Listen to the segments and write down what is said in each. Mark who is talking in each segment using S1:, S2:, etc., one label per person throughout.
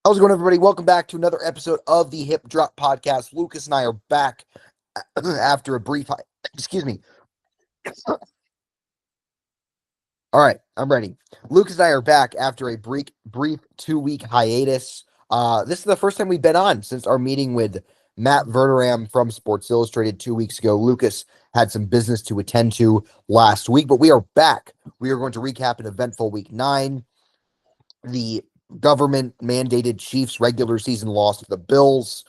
S1: How's it going, everybody? Welcome back to another episode of the Hip Drop Podcast. Lucas and I are back after a brief excuse me. All right, I'm ready. Lucas and I are back after a brief 2-week hiatus. This is the first time we've been on since our meeting with Matt Verderam from Sports Illustrated 2 weeks ago. Lucas had some business to attend to last week, but we are back. We are going to recap an eventful week 9. The government mandated Chiefs regular season loss to the Bills.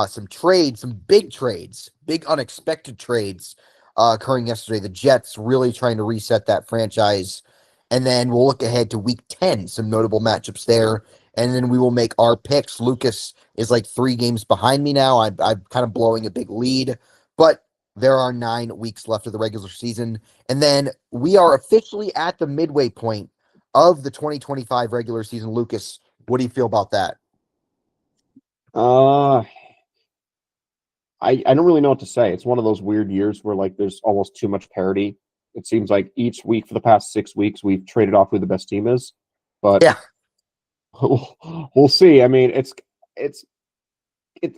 S1: Some trades, some big trades, big unexpected trades occurring yesterday. The Jets really trying to reset that franchise. And then we'll look ahead to week 10, some notable matchups there. And then we will make our picks. Lucas is like 3 games behind me now. I'm kind of blowing a big lead, but there are 9 weeks left of the regular season. And then we are officially at the midway point of the 2025 regular season. Lucas, what do you feel about that?
S2: I don't really know what to say. It's one of those weird years where like there's almost too much parity. It seems like each week for the past 6 weeks we've traded off who the best team is, but
S1: Yeah.
S2: we'll see. I mean,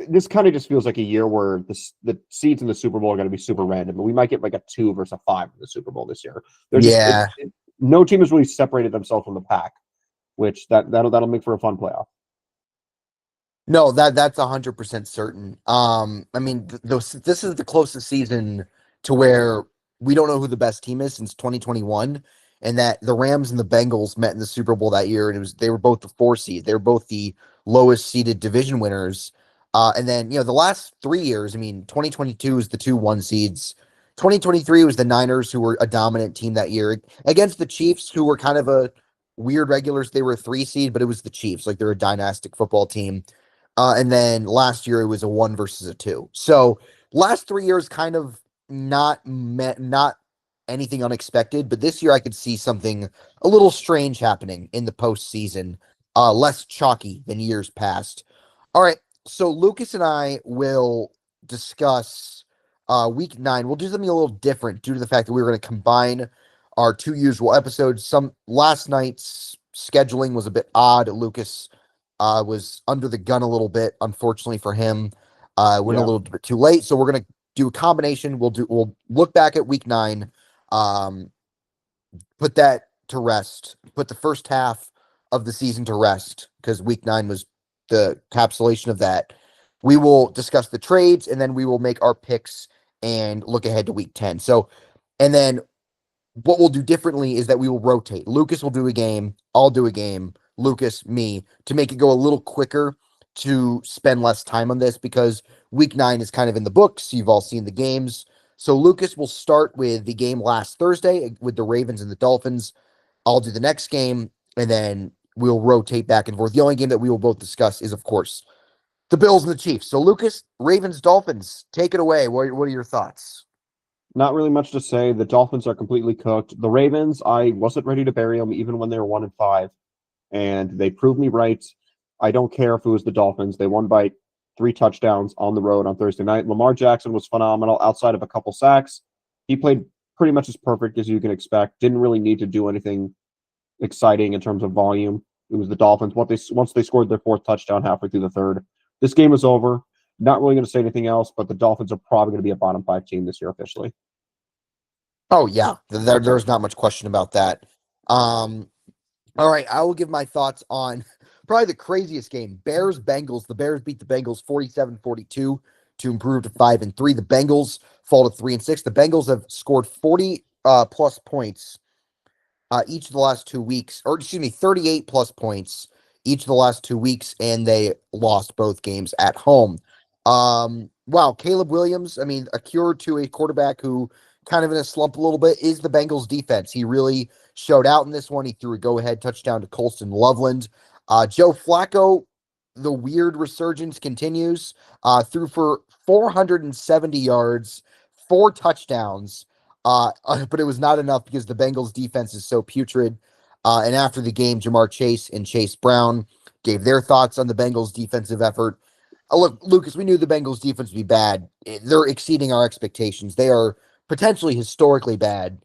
S2: this kind of just feels like a year where the seeds in the Super Bowl are going to be super random, but we might get like a 2 versus a 5 in the Super Bowl this year. No team has really separated themselves from the pack, which that'll make for a fun playoff.
S1: No, that's 100% certain. I mean, this is the closest season to where we don't know who the best team is since 2021, and that the Rams and the Bengals met in the Super Bowl that year, and they were both the 4 seed. They were both the lowest seeded division winners. And then the last 3 years, I mean, 2022 is the 2-1 seeds. 2023 was the Niners, who were a dominant team that year against the Chiefs, who were kind of a weird regulars. They were a 3 seed, but it was the Chiefs, like they're a dynastic football team. And then last year it was a 1 versus a 2. So last 3 years kind of not anything unexpected, but this year I could see something a little strange happening in the postseason, less chalky than years past. All right, so Lucas and I will discuss week 9. We'll do something a little different due to the fact that we were going to combine our 2 usual episodes. Some last night's scheduling was a bit odd. Lucas was under the gun a little bit, unfortunately for him. Went a little bit too late, so we're gonna do a combination. We'll look back at week 9, put that to rest, put the first half of the season to rest because week 9 was the encapsulation of that. We will discuss the trades and then we will make our picks and look ahead to week 10. So, and then what we'll do differently is that we will rotate. Lucas will do a game, I'll do a game, Lucas, me, to make it go a little quicker, to spend less time on this because week 9 is kind of in the books. You've all seen the games. So Lucas will start with the game last Thursday with the Ravens and the Dolphins. I'll do the next game, and then we'll rotate back and forth. The only game that we will both discuss is, of course, the Bills and the Chiefs. So Lucas, Ravens, Dolphins, take it away. What are your thoughts?
S2: Not really much to say. The Dolphins are completely cooked. The Ravens, I wasn't ready to bury them even when they were 1-5. And they proved me right. I don't care if it was the Dolphins. They won by 3 touchdowns on the road on Thursday night. Lamar Jackson was phenomenal outside of a couple sacks. He played pretty much as perfect as you can expect. Didn't really need to do anything exciting in terms of volume. It was the Dolphins. Once they scored their 4th touchdown halfway through the 3rd. This game is over. Not really going to say anything else, but the Dolphins are probably going to be a bottom 5 team this year officially.
S1: Oh, yeah. There's not much question about that. All right, I will give my thoughts on probably the craziest game. Bears-Bengals. The Bears beat the Bengals 47-42 to improve to 5-3. The Bengals fall to 3-6. The Bengals have scored 40 plus points each of the last 2 weeks, or excuse me, 38 plus points each of the last 2 weeks, and they lost both games at home. Wow, Caleb Williams, I mean, a cure to a quarterback who kind of in a slump a little bit is the Bengals defense. He really showed out in this one. He threw a go-ahead touchdown to Colston Loveland. Joe Flacco, the weird resurgence continues. Threw for 470 yards, 4 touchdowns, but it was not enough because the Bengals defense is so putrid. And after the game, Jamar Chase and Chase Brown gave their thoughts on the Bengals defensive effort. Look, Lucas, we knew the Bengals defense would be bad. They're exceeding our expectations. They are potentially historically bad.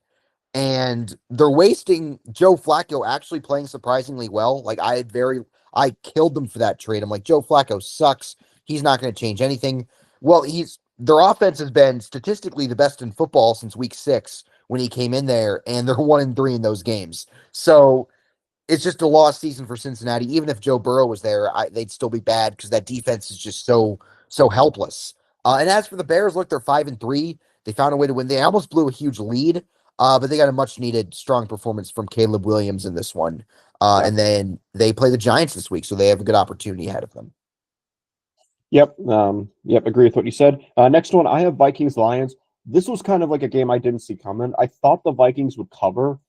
S1: and they're wasting Joe Flacco actually playing surprisingly well. Like I killed them for that trade. I'm like, Joe Flacco sucks. He's not going to change anything. Well, their offense has been statistically the best in football since week 6 when he came in there, and they're 1-3 in those games. So it's just a lost season for Cincinnati. Even if Joe Burrow was there, they'd still be bad because that defense is just so helpless. And as for the Bears, look, they're 5-3. They found a way to win. They almost blew a huge lead, but they got a much needed strong performance from Caleb Williams in this one.
S2: Yeah.
S1: And then they play the Giants this week, so they have a good opportunity ahead of them.
S2: Yep. Yep. Agree with what you said. Next one, I have Vikings Lions. This was kind of like a game I didn't see coming. I thought the Vikings would cover,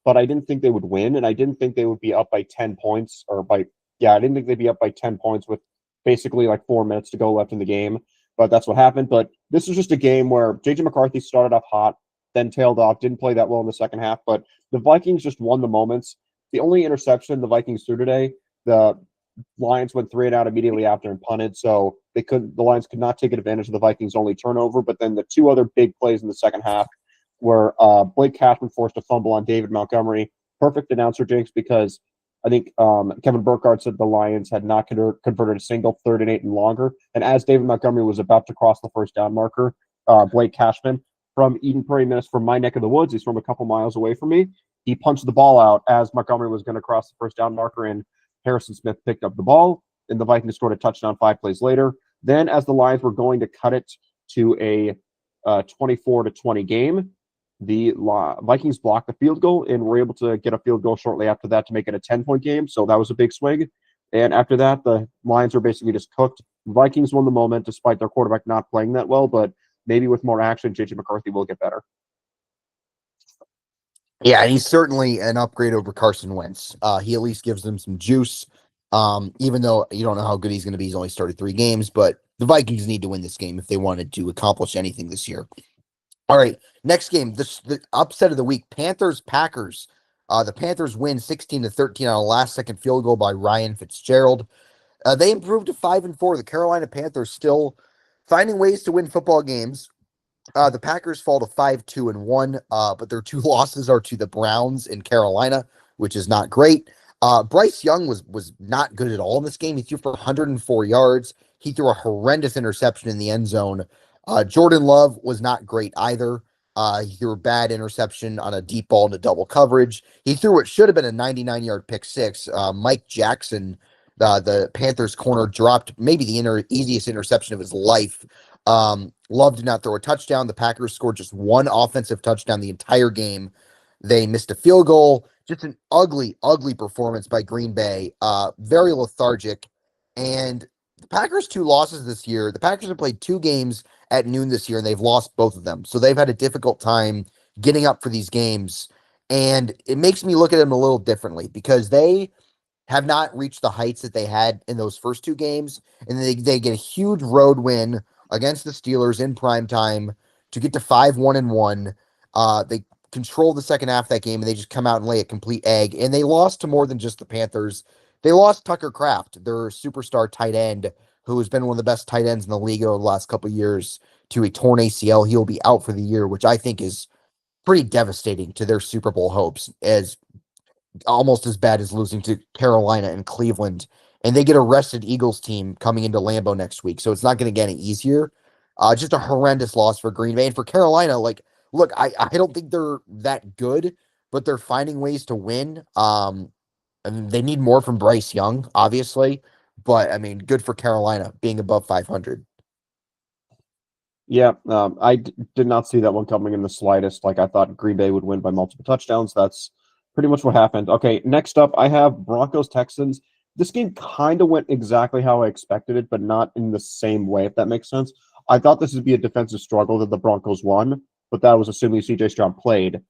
S2: but I didn't think they would win, and I didn't think they would be up by 10 points I didn't think they'd be up by 10 points with basically like 4 minutes to go left in the game. But that's what happened. But this was just a game where JJ McCarthy started off hot, then tailed off, didn't play that well in the second half. But the Vikings just won the moments. The only interception the Vikings threw today, the Lions went 3-and-out immediately after and punted, so the Lions could not take advantage of the Vikings' only turnover. But then the two other big plays in the second half where Blake Cashman forced a fumble on David Montgomery. Perfect announcer jinx because I think Kevin Burkhardt said the Lions had not converted a single 3rd and 8 and longer. And as David Montgomery was about to cross the first down marker, Blake Cashman from Eden Prairie, Minnesota, from my neck of the woods, he's from a couple miles away from me. He punched the ball out as Montgomery was going to cross the first down marker, and Harrison Smith picked up the ball, and the Vikings scored a touchdown 5 plays later. Then, as the Lions were going to cut it to a 24-20 game, the Vikings blocked the field goal and were able to get a field goal shortly after that to make it a 10-point game. So that was a big swing. And after that, the Lions were basically just cooked. Vikings won the moment despite their quarterback not playing that well, but maybe with more action, JJ McCarthy will get better.
S1: Yeah, and he's certainly an upgrade over Carson Wentz. He at least gives them some juice. Even though you don't know how good he's going to be, he's only started 3 games, but the Vikings need to win this game if they wanted to accomplish anything this year. All right, next game, the upset of the week, Panthers-Packers. The Panthers win 16-13 on a last-second field goal by Ryan Fitzgerald. They improved to 5-4. The Carolina Panthers still finding ways to win football games. The Packers fall to 5-2-1, but their 2 losses are to the Browns in Carolina, which is not great. Bryce Young was not good at all in this game. He threw for 104 yards. He threw a horrendous interception in the end zone. Jordan Love was not great either. He threw a bad interception on a deep ball into double coverage. He threw what should have been a 99-yard pick six. Mike Jackson, the Panthers corner, dropped maybe the easiest interception of his life. Love did not throw a touchdown. The Packers scored just 1 offensive touchdown the entire game. They missed a field goal. Just an ugly, ugly performance by Green Bay. Very lethargic. And the Packers' 2 losses this year. The Packers have played 2 games at noon this year, and they've lost both of them. So they've had a difficult time getting up for these games. And it makes me look at them a little differently because they have not reached the heights that they had in those first 2 games. And they get a huge road win against the Steelers in prime time to get to 5-1-1. They control the second half of that game, and they just come out and lay a complete egg. And they lost to more than just the Panthers. They lost Tucker Kraft, their superstar tight end, who has been one of the best tight ends in the league over the last couple of years, to a torn ACL. He'll be out for the year, which I think is pretty devastating to their Super Bowl hopes, as almost as bad as losing to Carolina and Cleveland. And they get a rested Eagles team coming into Lambeau next week, so it's not going to get any easier. Just a horrendous loss for Green Bay. And for Carolina, like, look, I don't think they're that good, but they're finding ways to win. And they need more from Bryce Young, obviously. But, I mean, good for Carolina being above 500.
S2: Yeah, did not see that one coming in the slightest. Like, I thought Green Bay would win by multiple touchdowns. That's pretty much what happened. Okay, next up, I have Broncos-Texans. This game kind of went exactly how I expected it, but not in the same way, if that makes sense. I thought this would be a defensive struggle that the Broncos won, but that was assuming C.J. Stroud played.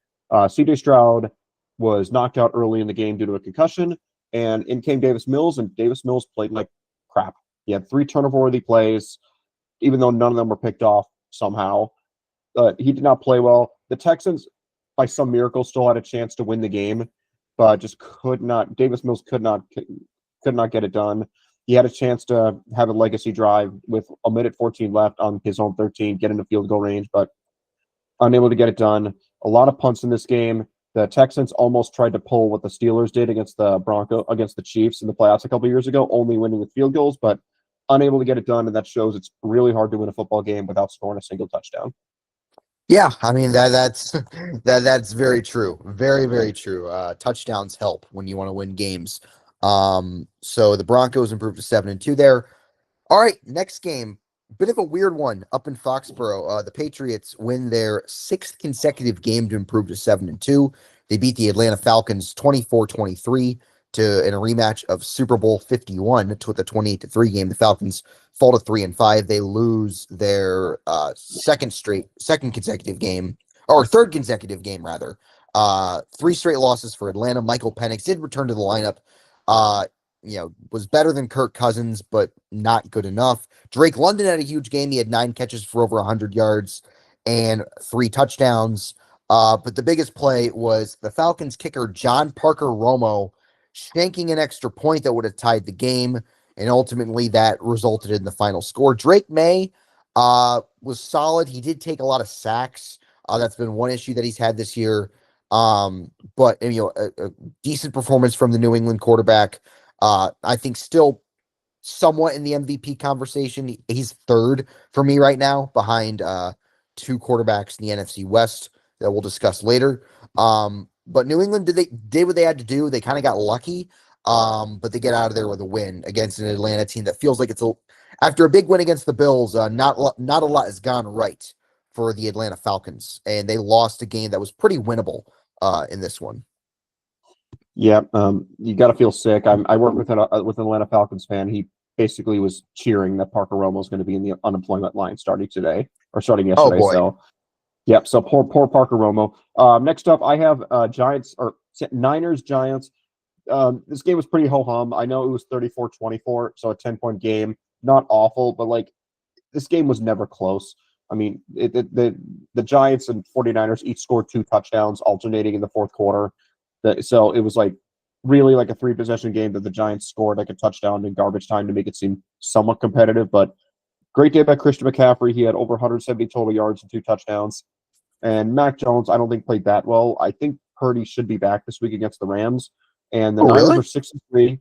S2: C.J. Stroud was knocked out early in the game due to a concussion, and in came Davis Mills, and Davis Mills played like crap. He had 3 turnover-worthy plays, even though none of them were picked off somehow. He did not play well. The Texans, by some miracle, still had a chance to win the game, but just could not. Davis Mills could not get it done. He had a chance to have a legacy drive with a minute 14 left on his own 13, get into field goal range, but unable to get it done. A lot of punts in this game. The Texans almost tried to pull what the Steelers did against the Chiefs in the playoffs a couple years ago, only winning with field goals, but unable to get it done, and that shows it's really hard to win a football game without scoring a single touchdown.
S1: Yeah, I mean that's that's very true. Very, very true. Touchdowns help when you want to win games. So the Broncos improved to 7-2 there. All right, next game. Bit of a weird one up in Foxborough. The Patriots win their sixth consecutive game to improve to 7-2. They beat the Atlanta Falcons 24-23 in a rematch of Super Bowl 51 to the 28-3 game. The Falcons fall to 3-5. They lose their second consecutive game, or third consecutive game rather. Three straight losses for Atlanta. Michael Penix did return to the lineup. Was better than Kirk Cousins, but not good enough. Drake London had a huge game. He had 9 catches for over 100 yards and 3 touchdowns. But the biggest play was the Falcons kicker John Parker Romo shanking an extra point that would have tied the game, and ultimately that resulted in the final score. Drake May was solid. He did take a lot of sacks. That's been one issue that he's had this year. But a decent performance from the New England quarterback. I think still somewhat in the MVP conversation. He's third for me right now, behind 2 quarterbacks in the NFC West that we'll discuss later. But New England did what they had to do. They kind of got lucky, but they get out of there with a win against an Atlanta team that feels like after a big win against the Bills. Not a lot has gone right for the Atlanta Falcons, and they lost a game that was pretty winnable in this one.
S2: Yeah, you got to feel sick. I work with an Atlanta Falcons fan. He basically was cheering that Parker Romo is going to be in the unemployment line starting yesterday.
S1: Oh boy.
S2: So, yep. So poor Parker Romo. Next up, I have Niners Giants. This game was pretty ho hum. I know it was 34-24, so a 10-point game. Not awful, but like this game was never close. I mean, the Giants and 49ers each scored 2 touchdowns, alternating in the fourth quarter. So it was like really like a 3-possession game that the Giants scored like a touchdown in garbage time to make it seem somewhat competitive. But great day by Christian McCaffrey. He had over 170 total yards and 2 touchdowns. And Mac Jones, I don't think played that well. I think Purdy should be back this week against the Rams. And the Niners
S1: really?
S2: are 6-3.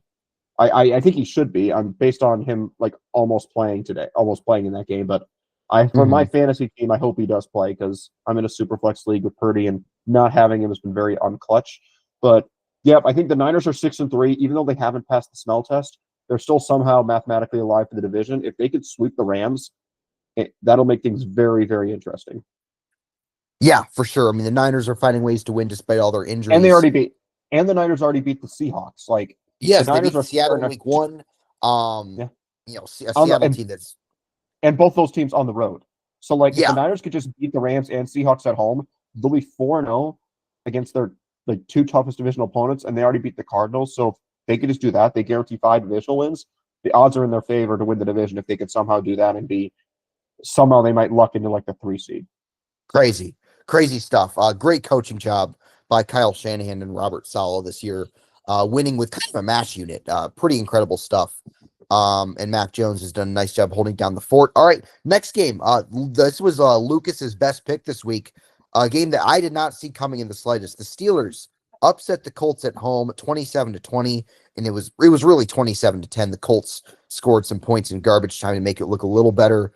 S2: I think he should be. I'm based on him like almost playing in that game. But for my fantasy team, I hope he does play because I'm in a super flex league with Purdy, and not having him has been very unclutch. But yeah, I think the Niners are 6-3, even though they haven't passed the smell test. They're still somehow mathematically alive for the division. If they could sweep the Rams, that'll make things very, very interesting.
S1: Yeah, for sure. I mean, the Niners are finding ways to win despite all their injuries.
S2: And the Niners already beat the Seahawks. Like,
S1: yes,
S2: the Niners
S1: they beat Seattle in week 1.
S2: Yeah.
S1: A Seattle team that's
S2: and both those teams on the road. So like, if the
S1: yeah,
S2: Niners could just beat the Rams and Seahawks at home, they'll be 4-0 against their like 2 toughest divisional opponents, and they already beat the Cardinals. So if they could just do that, they guarantee 5 divisional wins. The odds are in their favor to win the division if they could somehow do that and somehow they might luck into like the 3 seed.
S1: crazy stuff. Great coaching job by Kyle Shanahan and Robert Saleh this year, winning with kind of a mash unit. Pretty incredible stuff. And Mac Jones has done a nice job holding down the fort. All right, next game. This was Lucas's best pick this week. A game that I did not see coming in the slightest. The Steelers upset the Colts at home 27-20, and it was really 27-10. The Colts scored some points in garbage time to make it look a little better.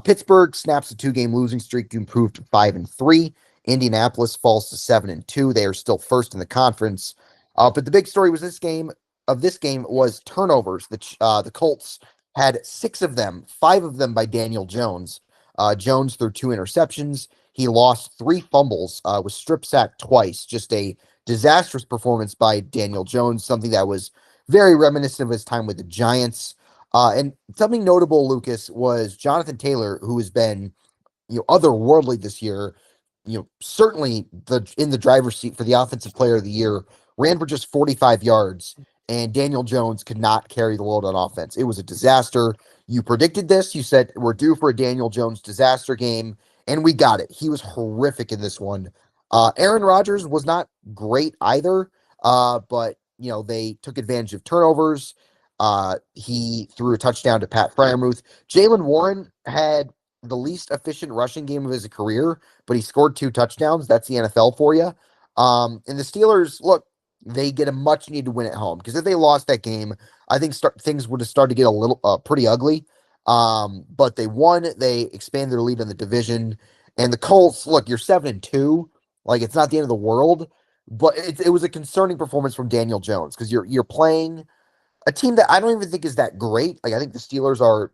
S1: Pittsburgh snaps a 2-game losing streak to improve to 5-3. Indianapolis falls to 7-2. They are still first in the conference. But the big story was this game was turnovers. The Colts had 6 of them, 5 of them by Daniel Jones. Jones threw 2 interceptions. He lost 3 fumbles, was strip sacked twice. Just a disastrous performance by Daniel Jones, something that was very reminiscent of his time with the Giants. And something notable, Lucas, was Jonathan Taylor, who has been otherworldly this year. Certainly in the driver's seat for the offensive player of the year, ran for just 45 yards, and Daniel Jones could not carry the load on offense. It was a disaster. You predicted this. You said we're due for a Daniel Jones disaster game, and we got it. He was horrific in this one. Aaron Rodgers was not great either, but they took advantage of turnovers. He threw a touchdown to Pat Freiermuth. Jaylen Warren had the least efficient rushing game of his career, but he scored 2 touchdowns. That's the NFL for you. And the Steelers, look, they get a much needed win at home because if they lost that game, I think things would have started to get a little pretty ugly. But they won. They expand their lead in the division. And the Colts, look, you're 7-2. Like it's not the end of the world, but it was a concerning performance from Daniel Jones because you're playing a team that I don't even think is that great. Like I think the Steelers are,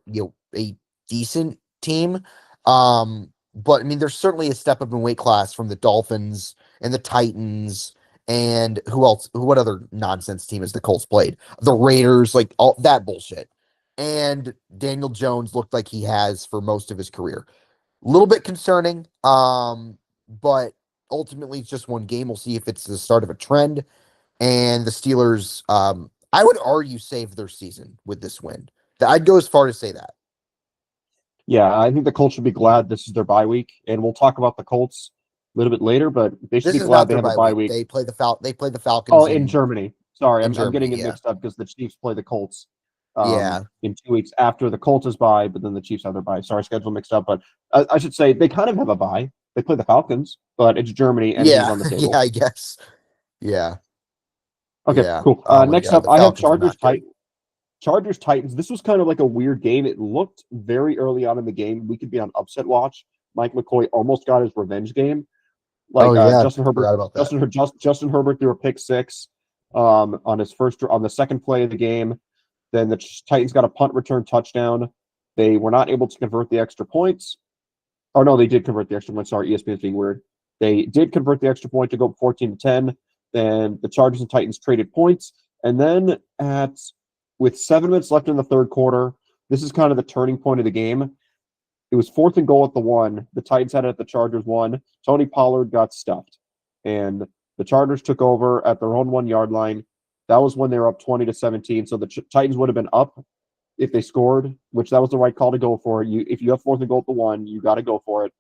S1: a decent team. But I mean, there's certainly a step up in weight class from the Dolphins and the Titans and who else? What other nonsense team has the Colts played? The Raiders, like all that bullshit. And Daniel Jones looked like he has for most of his career. A little bit concerning. But ultimately it's just one game. We'll see if it's the start of a trend. And the Steelers, I would argue, saved their season with this win. I'd go as far to say that.
S2: Yeah, I think the Colts should be glad this is their bye week, and we'll talk about the Colts a little bit later. But they should
S1: This
S2: be
S1: is
S2: glad
S1: not
S2: they
S1: their
S2: have a
S1: bye
S2: bye
S1: week.
S2: week.
S1: They play the
S2: Oh,
S1: Falcons
S2: in Germany. Sorry,
S1: in
S2: I'm getting
S1: Germany.
S2: it
S1: Yeah,
S2: mixed up because the Chiefs play the Colts
S1: yeah,
S2: in 2 weeks after the Colts is bye, but then the Chiefs have their bye. Sorry, schedule mixed up. But I should say they kind of have a bye. They play the Falcons, but it's Germany. Anything's
S1: yeah,
S2: on the
S1: yeah.
S2: table.
S1: I guess. Yeah,
S2: Okay,
S1: yeah.
S2: cool.
S1: Oh my
S2: Next
S1: God,
S2: up,
S1: the
S2: I have
S1: Falcons are not good.
S2: Chargers Titans. This was kind of like a weird game. It looked very early on in the game. We could be on upset watch. Mike McCoy almost got his revenge game.
S1: Oh
S2: Like
S1: yeah,
S2: Justin Herbert,
S1: forgot about that.
S2: Justin Herbert threw a pick six on the second play of the game. Then the Titans got a punt return touchdown. They were not able to convert the extra points. Oh no, they did convert the extra point. Sorry, ESPN's being weird. They did convert the extra point to go 14-10. Then the Chargers and Titans traded points, and then at with 7 minutes left in the third quarter, this is kind of the turning point of the game. It was fourth and goal at the 1. The Titans had it at the Chargers 1. Tony Pollard got stuffed, and the Chargers took over at their own 1 yard line. That was when they were up 20-17. So the Titans would have been up if they scored, which that was the right call to go for. If you have fourth and goal at the 1, you got to go for it.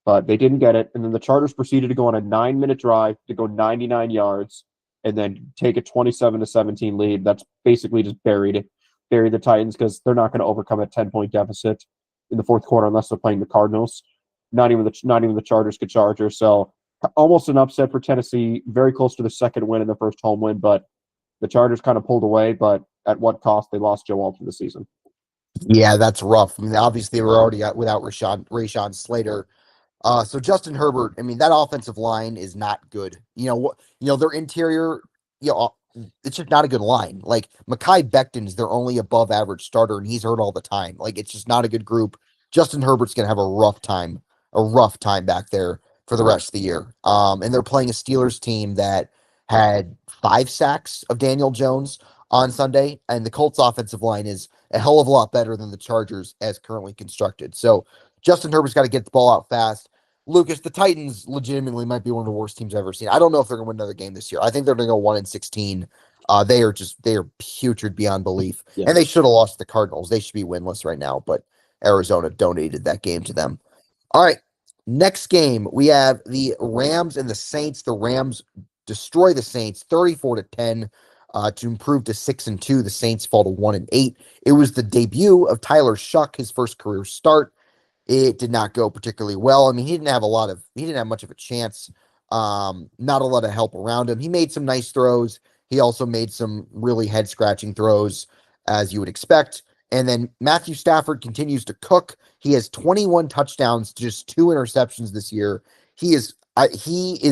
S2: But they didn't get it, and then the Chargers proceeded to go on a 9-minute drive to go 99 yards, and then take a 27-17 lead. That's basically just buried the Titans because they're not going to overcome a 10-point deficit in the fourth quarter unless they're playing the Cardinals. Not even the Chargers could charge. So almost an upset for Tennessee. Very close to the second win and the first home win, but the Chargers kind of pulled away. But at what cost? They lost Joe Alt for the season.
S1: Yeah, that's rough. I mean, obviously they were already without Rashawn Slater. So Justin Herbert, I mean, that offensive line is not good. Their interior, it's just not a good line. Like Mekhi Becton is their only above average starter, and he's hurt all the time. Like it's just not a good group. Justin Herbert's gonna have a rough time back there for the rest of the year. And they're playing a Steelers team that had 5 sacks of Daniel Jones on Sunday, and the Colts offensive line is a hell of a lot better than the Chargers as currently constructed. So Justin Herbert's got to get the ball out fast. Lucas, the Titans legitimately might be one of the worst teams I've ever seen. I don't know if they're going to win another game this year. I think they're going to go 1-16. They are putrid beyond belief,
S2: Yeah.
S1: and they should have lost to the Cardinals. They should be winless right now, but Arizona donated that game to them. All right, next game we have the Rams and the Saints. The Rams destroy the Saints 34-10 to improve to 6-2. The Saints fall to 1-8. It was the debut of Tyler Shuck, his first career start. It did not go particularly well. I mean, he didn't have much of a chance. Not a lot of help around him. He made some nice throws. He also made some really head scratching throws, as you would expect. And then Matthew Stafford continues to cook. He has 21 touchdowns, just 2 interceptions this year. He is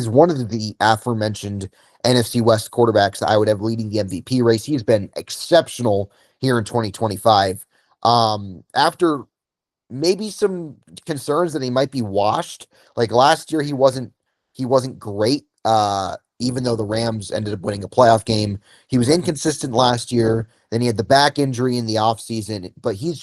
S1: one of the aforementioned NFC West quarterbacks I would have leading the MVP race. He has been exceptional here in 2025. After maybe some concerns that he might be washed. Like last year, he wasn't great. Even though the Rams ended up winning a playoff game, he was inconsistent last year. Then he had the back injury in the offseason, but he's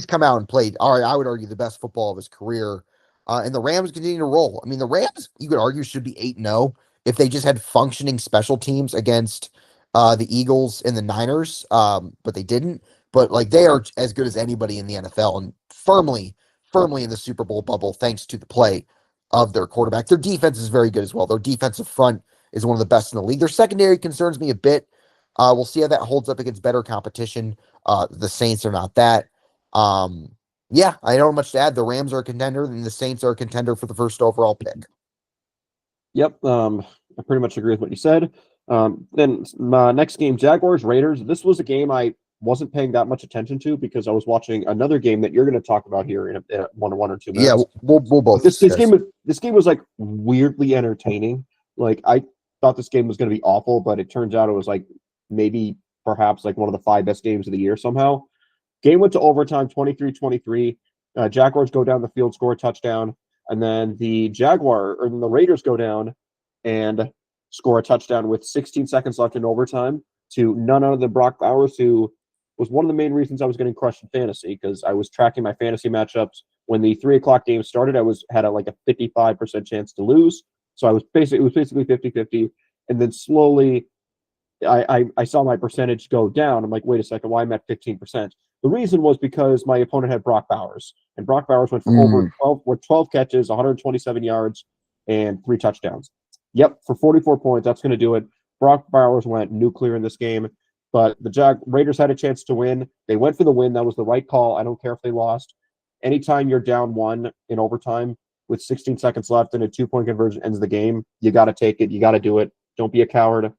S1: come out and played. All right, I would argue the best football of his career. And the Rams continue to roll. I mean, the Rams, you could argue, should be 8-0 if they just had functioning special teams against the Eagles and the Niners. But they didn't. But like they are as good as anybody in the NFL and firmly in the Super Bowl bubble thanks to the play of their quarterback. Their defense is very good as well. Their defensive front is one of the best in the league. Their secondary concerns me a bit. We'll see how that holds up against better competition. The Saints are not that. Um, Yeah, I don't have much to add. The Rams are a contender, and the Saints are a contender for the first overall pick.
S2: Yep, I pretty much agree with what you said. Then next game, Jaguars Raiders. This was a game I wasn't paying that much attention to because I was watching another game that you're going to talk about here in one or two
S1: Yeah,
S2: minutes.
S1: we'll
S2: But
S1: both
S2: this
S1: discuss.
S2: game was like weirdly entertaining. Like I thought this game was going to be awful, but it turns out it was like maybe perhaps like one of the five best games of the year somehow. Game went to overtime, 23-23. Jaguars go down the field, score a touchdown, and then the Raiders go down and score a touchdown with 16 seconds left in overtime to none other than Brock Bowers, who was one of the main reasons I was getting crushed in fantasy because I was tracking my fantasy matchups. When the 3 o'clock game started, had like a 55% chance to lose. So it was basically 50-50. And then slowly I saw my percentage go down. I'm like, wait a second, why am I at 15%? The reason was because my opponent had Brock Bowers, and Brock Bowers went for over
S1: Mm,
S2: 12 catches, 127 yards, and 3 touchdowns. Yep, for 44 points, that's going to do it. Brock Bowers went nuclear in this game, but the Raiders had a chance to win. They went for the win. That was the right call. I don't care if they lost. Anytime you're down one in overtime with 16 seconds left and a 2-point conversion ends the game, you got to take it. You got to do it. Don't be a coward.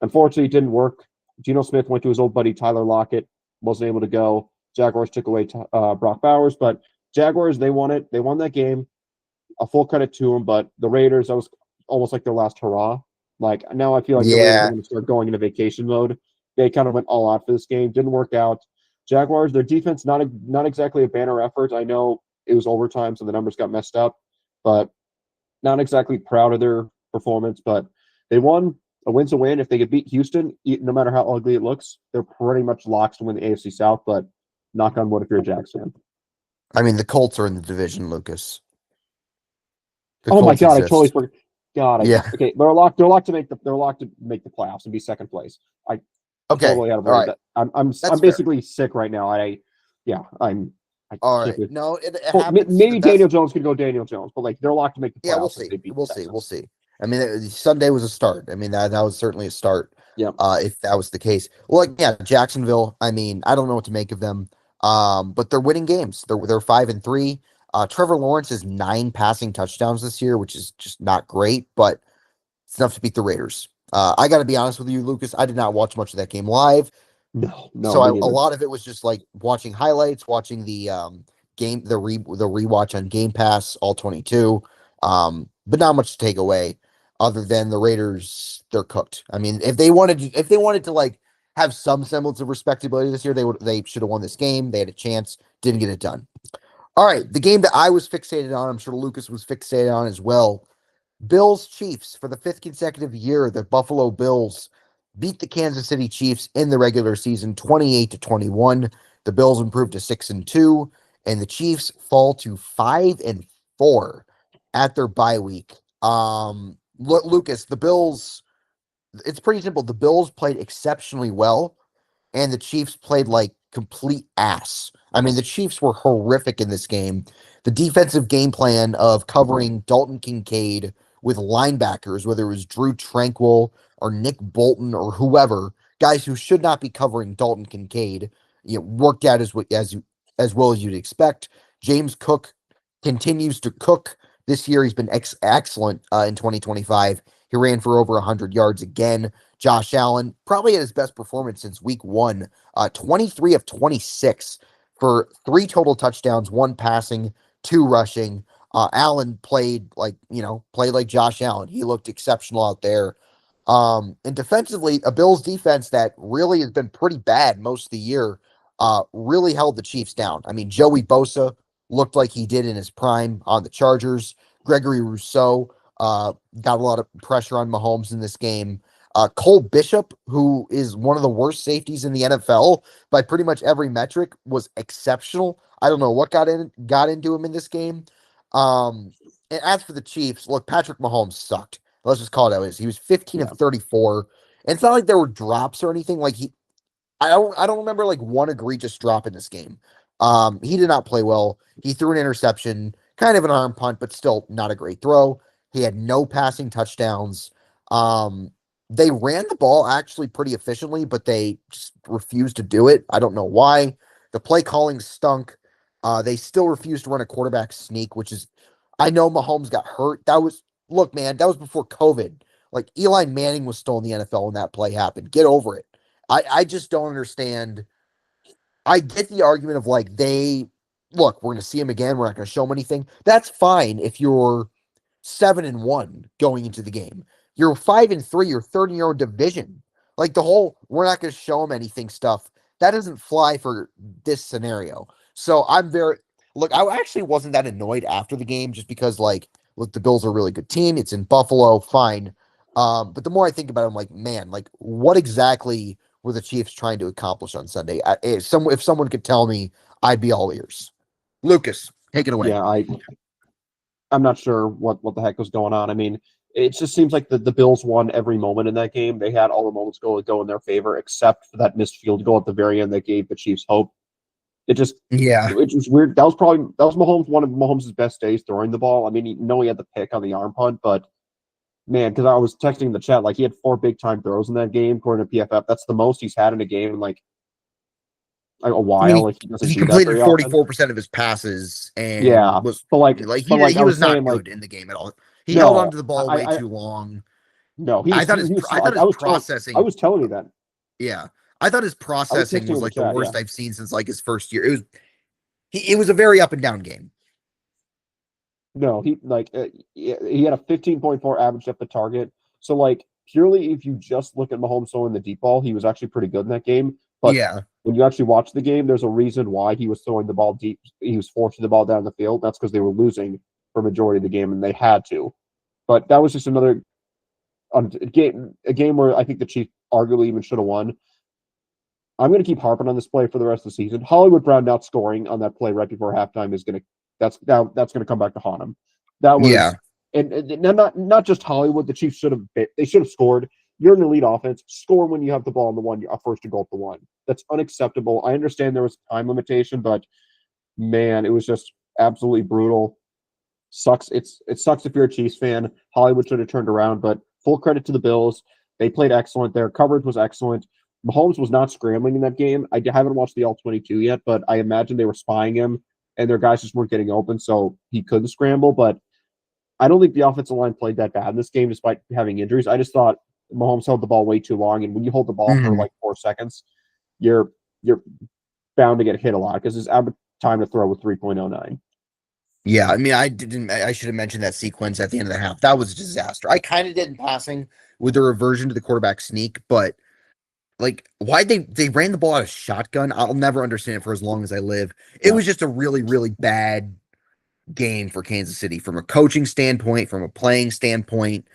S2: Unfortunately, it didn't work. Geno Smith went to his old buddy Tyler Lockett, wasn't able to go. Jaguars took away Brock Bowers, but Jaguars, they won it. They won that game. A full credit to them, but the Raiders, that was almost like their last hurrah. Like now I feel like the Raiders are
S1: yeah,
S2: going to start going into vacation mode. They kind of went all out for this game. Didn't work out. Jaguars, their defense, not exactly a banner effort. I know it was overtime, so the numbers got messed up, but not exactly proud of their performance, but they won. A win's a win. If they could beat Houston, no matter how ugly it looks, they're pretty much locks to win the AFC South. But knock on wood if you're a Jags fan.
S1: I mean the Colts are in the division, Lucas. The
S2: Oh my
S1: Colts
S2: god, I totally
S1: exist.
S2: forgot. God,
S1: Yeah.
S2: okay. They're locked to make the playoffs and be second place. I
S1: Okay.
S2: totally had
S1: All
S2: avoided
S1: right.
S2: that. I'm
S1: That's fair.
S2: basically sick right now. Yeah, I
S1: All
S2: can't
S1: right.
S2: believe.
S1: No, it
S2: Well,
S1: happens. The
S2: maybe Daniel
S1: best.
S2: Jones could go Daniel Jones, but like they're locked to make the
S1: Yeah, we'll
S2: playoffs if
S1: see.
S2: they beat
S1: We'll
S2: the
S1: see. We'll
S2: Texans.
S1: see. I mean, Sunday was a start. I mean, that was certainly a start.
S2: Yeah,
S1: If that was the case. Well, like, yeah, Jacksonville. I mean, I don't know what to make of them. But they're winning games. They're 5-3. Trevor Lawrence has 9 passing touchdowns this year, which is just not great, but it's enough to beat the Raiders. I got to be honest with you, Lucas. I did not watch much of that game live.
S2: no,
S1: So
S2: me
S1: a
S2: neither.
S1: lot of it was just like watching highlights, watching the the rewatch on Game Pass, all 22. But not much to take away other than the Raiders, they're cooked. I mean, if they wanted to like have some semblance of respectability this year, they should have won this game. They had a chance, didn't get it done. All right, the game that I was fixated on, I'm sure Lucas was fixated on as well. Bills Chiefs for the 5th consecutive year. The Buffalo Bills beat the Kansas City Chiefs in the regular season 28-21. The Bills improved to 6-2, and the Chiefs fall to 5-4 at their bye week. Lucas, the Bills, it's pretty simple. The Bills played exceptionally well and the Chiefs played like complete ass. I mean, the Chiefs were horrific in this game. The defensive game plan of covering Dalton Kincaid with linebackers, whether it was Drew Tranquil or Nick Bolton or whoever, guys who should not be covering Dalton Kincaid, worked out as well as you'd expect. James Cook continues to cook this year. He's been excellent in 2025. He ran for over 100 yards again. Josh Allen probably had his best performance since week one, 23 of 26 for 3 touchdowns, 1 passing, 2 rushing. Allen played like Josh Allen. He looked exceptional out there. And defensively, a Bills defense that really has been pretty bad most of the year, really held the Chiefs down. I mean, Joey Bosa looked like he did in his prime on the Chargers. Gregory Rousseau got a lot of pressure on Mahomes in this game. Cole Bishop, who is one of the worst safeties in the NFL by pretty much every metric, was exceptional. I don't know what got into him in this game. And as for the Chiefs, look, Patrick Mahomes sucked. Let's just call it how it is. He was 15 of
S2: Yeah,
S1: 34. And it's not like there were drops or anything. I don't remember like one egregious drop in this game. He did not play well. He threw an interception, kind of an arm punt, but still not a great throw. He had no passing touchdowns. Um, they ran the ball actually pretty efficiently, but they just refused to do it. I don't know why. The play calling stunk. They still refuse to run a quarterback sneak, which is, I know Mahomes got hurt. Look, man, that was before COVID. Like Eli Manning was still in the NFL when that play happened. Get over it. I just don't understand. I get the argument of like look, we're going to see him again. We're not going to show him anything. That's fine if you're 7-1 going into the game. You're 5-3. You're third in your own division. Like the whole we're not going to show him anything stuff that doesn't fly for this scenario. So I'm very look. I actually wasn't that annoyed after the game just because like look, the Bills are a really good team. It's in Buffalo, fine. But the more I think about it, I'm like, man, like what exactly were the Chiefs trying to accomplish on Sunday? If someone could tell me, I'd be all ears. Lucas, take it away.
S2: Yeah, I'm not sure what the heck was going on. I mean, it just seems like the Bills won every moment in that game. They had all the moments go in their favor, except for that missed field goal at the very end that gave the Chiefs hope. It just
S1: Yeah.
S2: it was weird. That was Mahomes one of Mahomes' best days throwing the ball. I mean, he had the pick on the arm punt, but man, because I was texting in the chat, like he had 4 big time throws in that game, according to PFF. That's the most he's had in a game in like a
S1: I mean,
S2: while. Like he doesn't
S1: he
S2: do that
S1: completed
S2: very often.
S1: 44% of his passes
S2: Yeah,
S1: and was
S2: but like
S1: like
S2: but like
S1: he
S2: I
S1: was
S2: was
S1: not
S2: saying, like
S1: good in the game at all. He held on
S2: no,
S1: to the ball way too long.
S2: no,
S1: I thought
S2: he was
S1: I thought
S2: like
S1: his
S2: I
S1: processing,
S2: was telling you that.
S1: yeah, I thought his
S2: I was
S1: processing
S2: texting
S1: was
S2: in the
S1: like the
S2: chat. Yeah,
S1: worst I've seen since like his first year. It was a very up and down game.
S2: no, he had a 15.4 average depth of target. So like purely if you just look at Mahomes throwing the deep ball, he was actually pretty good in that game. But
S1: Yeah.
S2: when you actually watch the game, there's a reason why he was throwing the ball deep. He was forcing the ball down the field. That's because they were losing for majority of the game and they had to. But that was just another a game where I think the Chiefs arguably even should have won. I'm going to keep harping on this play for the rest of the season. Hollywood Brown not scoring on that play right before halftime is going to that's going to come back to haunt him. That
S1: Yeah.
S2: was and not just Hollywood. The Chiefs should have scored. You're an elite offense. Score when you have the ball on the one. You're first to goal at the one. That's unacceptable. I understand there was a time limitation, but man, it was just absolutely brutal. Sucks. It sucks if you're a Chiefs fan. Hollywood should have turned around, but full credit to the Bills. They played excellent. Their coverage was excellent. Mahomes was not scrambling in that game. I haven't watched the all-22 yet, but I imagine they were spying him, and their guys just weren't getting open, so he couldn't scramble. But I don't think the offensive line played that bad in this game, despite having injuries. I just thought Mahomes held the ball way too long, and when you hold the ball for
S1: Mhm.
S2: like 4 seconds, you're bound to get hit a lot because his average time to throw was 3.09.
S1: Yeah, I mean, I should have mentioned that sequence at the end of the half. That was a disaster. I kind of did in passing with the reversion to the quarterback sneak, but like why they ran the ball out of shotgun, I'll never understand it for as long as I live. It
S2: Yeah.
S1: was just a really, really bad game for Kansas City from a coaching standpoint, from a playing standpoint.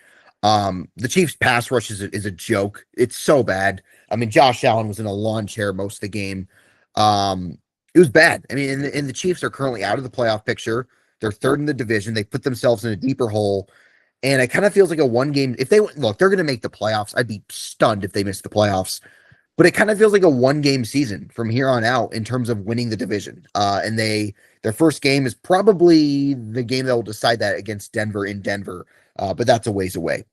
S1: The Chiefs pass rush is a joke. It's so bad. I mean, Josh Allen was in a lawn chair most of the game. Um, it was bad. I mean, and the Chiefs are currently out of the playoff picture. They're third
S2: Yep.
S1: in the division. They put themselves in a deeper hole. And it kind of feels like a one game. If they look, they're going to make the playoffs. I'd be stunned if they miss the playoffs. But it kind of feels like a one game season from here on out in terms of winning the division. And their first game is probably the game that will decide that against Denver in Denver. But that's a ways away.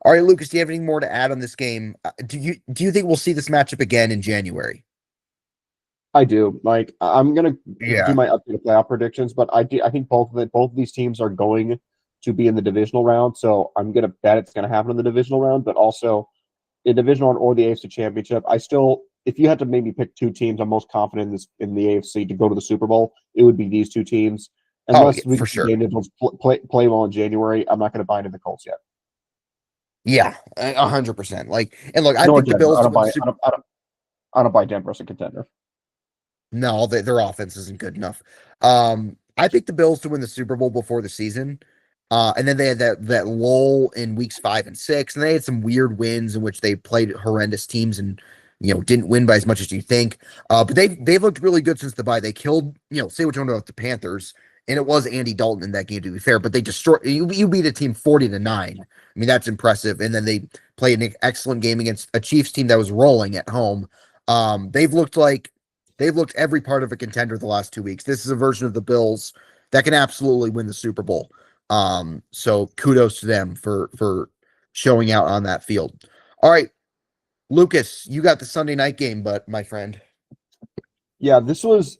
S1: All right, Lucas, do you have anything more to add on this game? Do you think we'll see this matchup again in January?
S2: I do. Like I'm gonna do
S1: Yeah.
S2: my updated playoff predictions, but I think both of these teams are going to be in the divisional round. So I'm gonna bet it's gonna happen in the divisional round, but also in divisional round or the AFC Championship. I still, if you had to maybe pick two teams, I'm most confident in the AFC to go to the Super Bowl. It would be these two teams.
S1: Oh, yeah,
S2: Unless we
S1: for
S2: see
S1: sure.
S2: Daniels play well in January, I'm not going to buy into the Colts yet.
S1: Yeah, 100%. Like, and look, I
S2: Nor
S1: picked the
S2: Denver.
S1: Bills to win the Super.
S2: I don't buy Denver as a contender.
S1: No, their offense isn't good enough. I picked the Bills to win the Super Bowl before the season. And then they had that lull in weeks 5 and 6, and they had some weird wins in which they played horrendous teams and didn't win by as much as you think. But they've looked really good since the bye. They killed, say what you want about the Panthers, and it was Andy Dalton in that game to be fair, but they destroyed you beat a team 40-9. I mean, that's impressive. And then they played an excellent game against a Chiefs team that was rolling at home. They've looked every part of a contender the last 2 weeks. This is a version of the Bills that can absolutely win the Super Bowl. So kudos to them for showing out on that field. All right, Lucas, you got the Sunday night game, but my friend.
S2: Yeah, this was.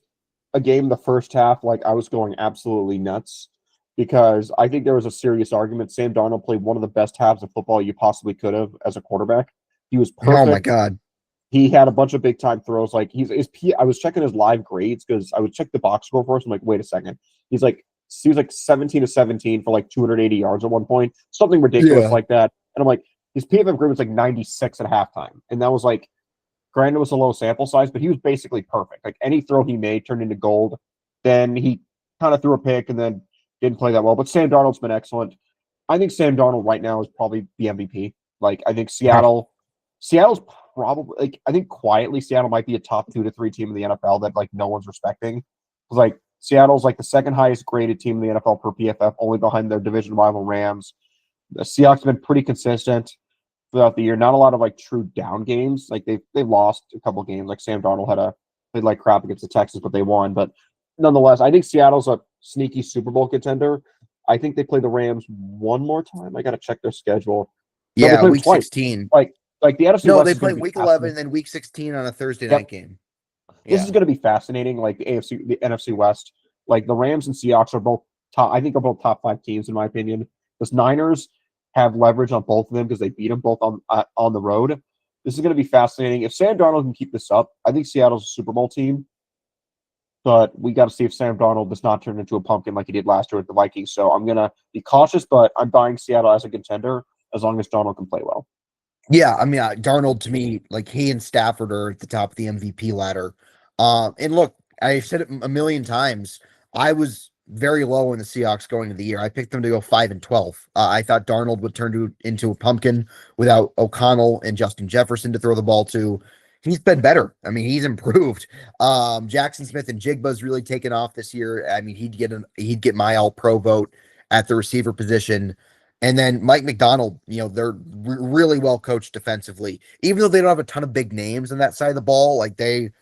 S2: a game the first half, like I was going absolutely nuts because I think there was a serious argument. Sam Darnold played one of the best halves of football you possibly could have as a quarterback. He was
S1: Oh my
S2: perfect.
S1: God.
S2: He had a bunch of big time throws. Like I was checking his live grades because I would check the box score first. I'm like, wait a second. He was like 17 to 17 for like 280 yards at one point, something ridiculous
S1: Yeah.
S2: like that. And I'm like, his PFF grade was like 96 at halftime, and that was like, granted, it was a low sample size, but he was basically perfect. Like any throw he made turned into gold. Then he kind of threw a pick and then didn't play that well. But Sam Darnold's been excellent. I think Sam Darnold right now is probably the MVP. Like I think
S1: Wow.
S2: Seattle's probably like I think quietly Seattle might be a top 2 to 3 team in the NFL that like no one's respecting. Like Seattle's like the second highest graded team in the NFL per PFF, only behind their division rival Rams. The Seahawks have been pretty consistent throughout the year. Not a lot of like true down games. Like they've lost a couple games. Like Sam Darnold played like crap against the Texans, but they won. But nonetheless, I think Seattle's a sneaky Super Bowl contender. I think they play the Rams one more time. I got to check their schedule. No, they
S1: Yeah,
S2: play them
S1: week
S2: twice.
S1: 16.
S2: Like like the NFC
S1: No,
S2: West
S1: they
S2: is going
S1: play
S2: to be
S1: week 11
S2: fascinating.
S1: and then week 16 on a Thursday night
S2: Yep,
S1: game.
S2: this is
S1: Yeah.
S2: going to be fascinating. Like the NFC West, like the Rams and Seahawks are both top. I think are both top 5 teams in my opinion. The Niners have leverage on both of them because they beat them both on the road. This is going to be fascinating. If Sam Darnold can keep this up, I think Seattle's a Super Bowl team. But we got to see if Sam Darnold does not turn into a pumpkin like he did last year with the Vikings. So I'm gonna be cautious, but I'm buying Seattle as a contender as long as Darnold can play well.
S1: Yeah, I mean, Darnold to me, like he and Stafford are at the top of the MVP ladder. And look, I've said it a million times. I was very low in the Seahawks going into the year. I picked them to go 5-12. I thought Darnold would into a pumpkin without O'Connell and Justin Jefferson to throw the ball to. He's been better. I mean, he's improved. Jackson Smith and Jigba's really taken off this year. I mean, he'd get my All Pro vote at the receiver position. And then Mike McDonald, they're really well coached defensively. Even though they don't have a ton of big names on that side of the ball, like they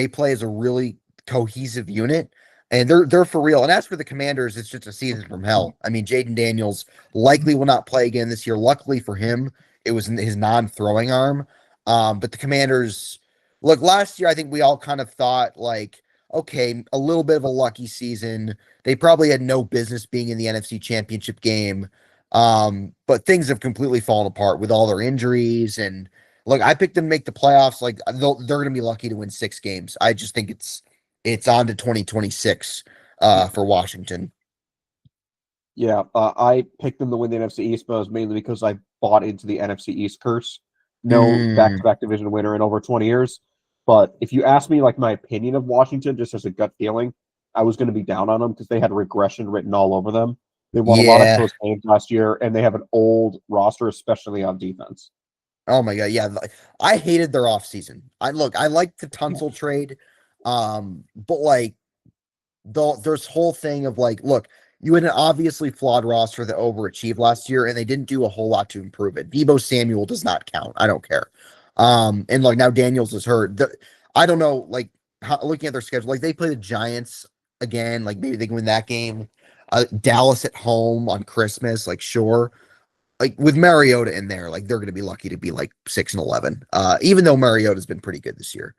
S1: play as a really cohesive unit, and they're for real. And as for the Commanders, it's just a season from hell. I mean, Jaden Daniels likely will not play again this year. Luckily for him, it was his non-throwing arm. But the Commanders, look, last year I think we all kind of thought like, okay, a little bit of a lucky season. They probably had no business being in the NFC Championship game. But things have completely fallen apart with all their injuries. And look, I picked them to make the playoffs. Like they're going to be lucky to win 6 games. I just think it's on to 2026 for Washington.
S2: Yeah, I picked them to win the NFC East, but it was mainly because I bought into the NFC East curse. No
S1: Mm,
S2: back-to-back division winner in over 20 years. But if you ask me, like my opinion of Washington, just as a gut feeling, I was going to be down on them because they had regression written all over them. They won a lot of
S1: yeah.
S2: close games last year, and they have an old roster, especially on defense.
S1: Oh my God. Yeah. I hated their offseason. I liked the
S2: Yeah.
S1: Tunsil trade. But like there's whole thing of like, look, you had an obviously flawed roster that overachieved last year, and they didn't do a whole lot to improve it. Debo Samuel does not count. I don't care. And like now Daniels is hurt. I don't know, like looking at their schedule, like they play the Giants again, like maybe they can win that game. Dallas at home on Christmas, like sure. Like with Mariota in there, like they're gonna be lucky to be like 6-11. Even though Mariota's been pretty good this year.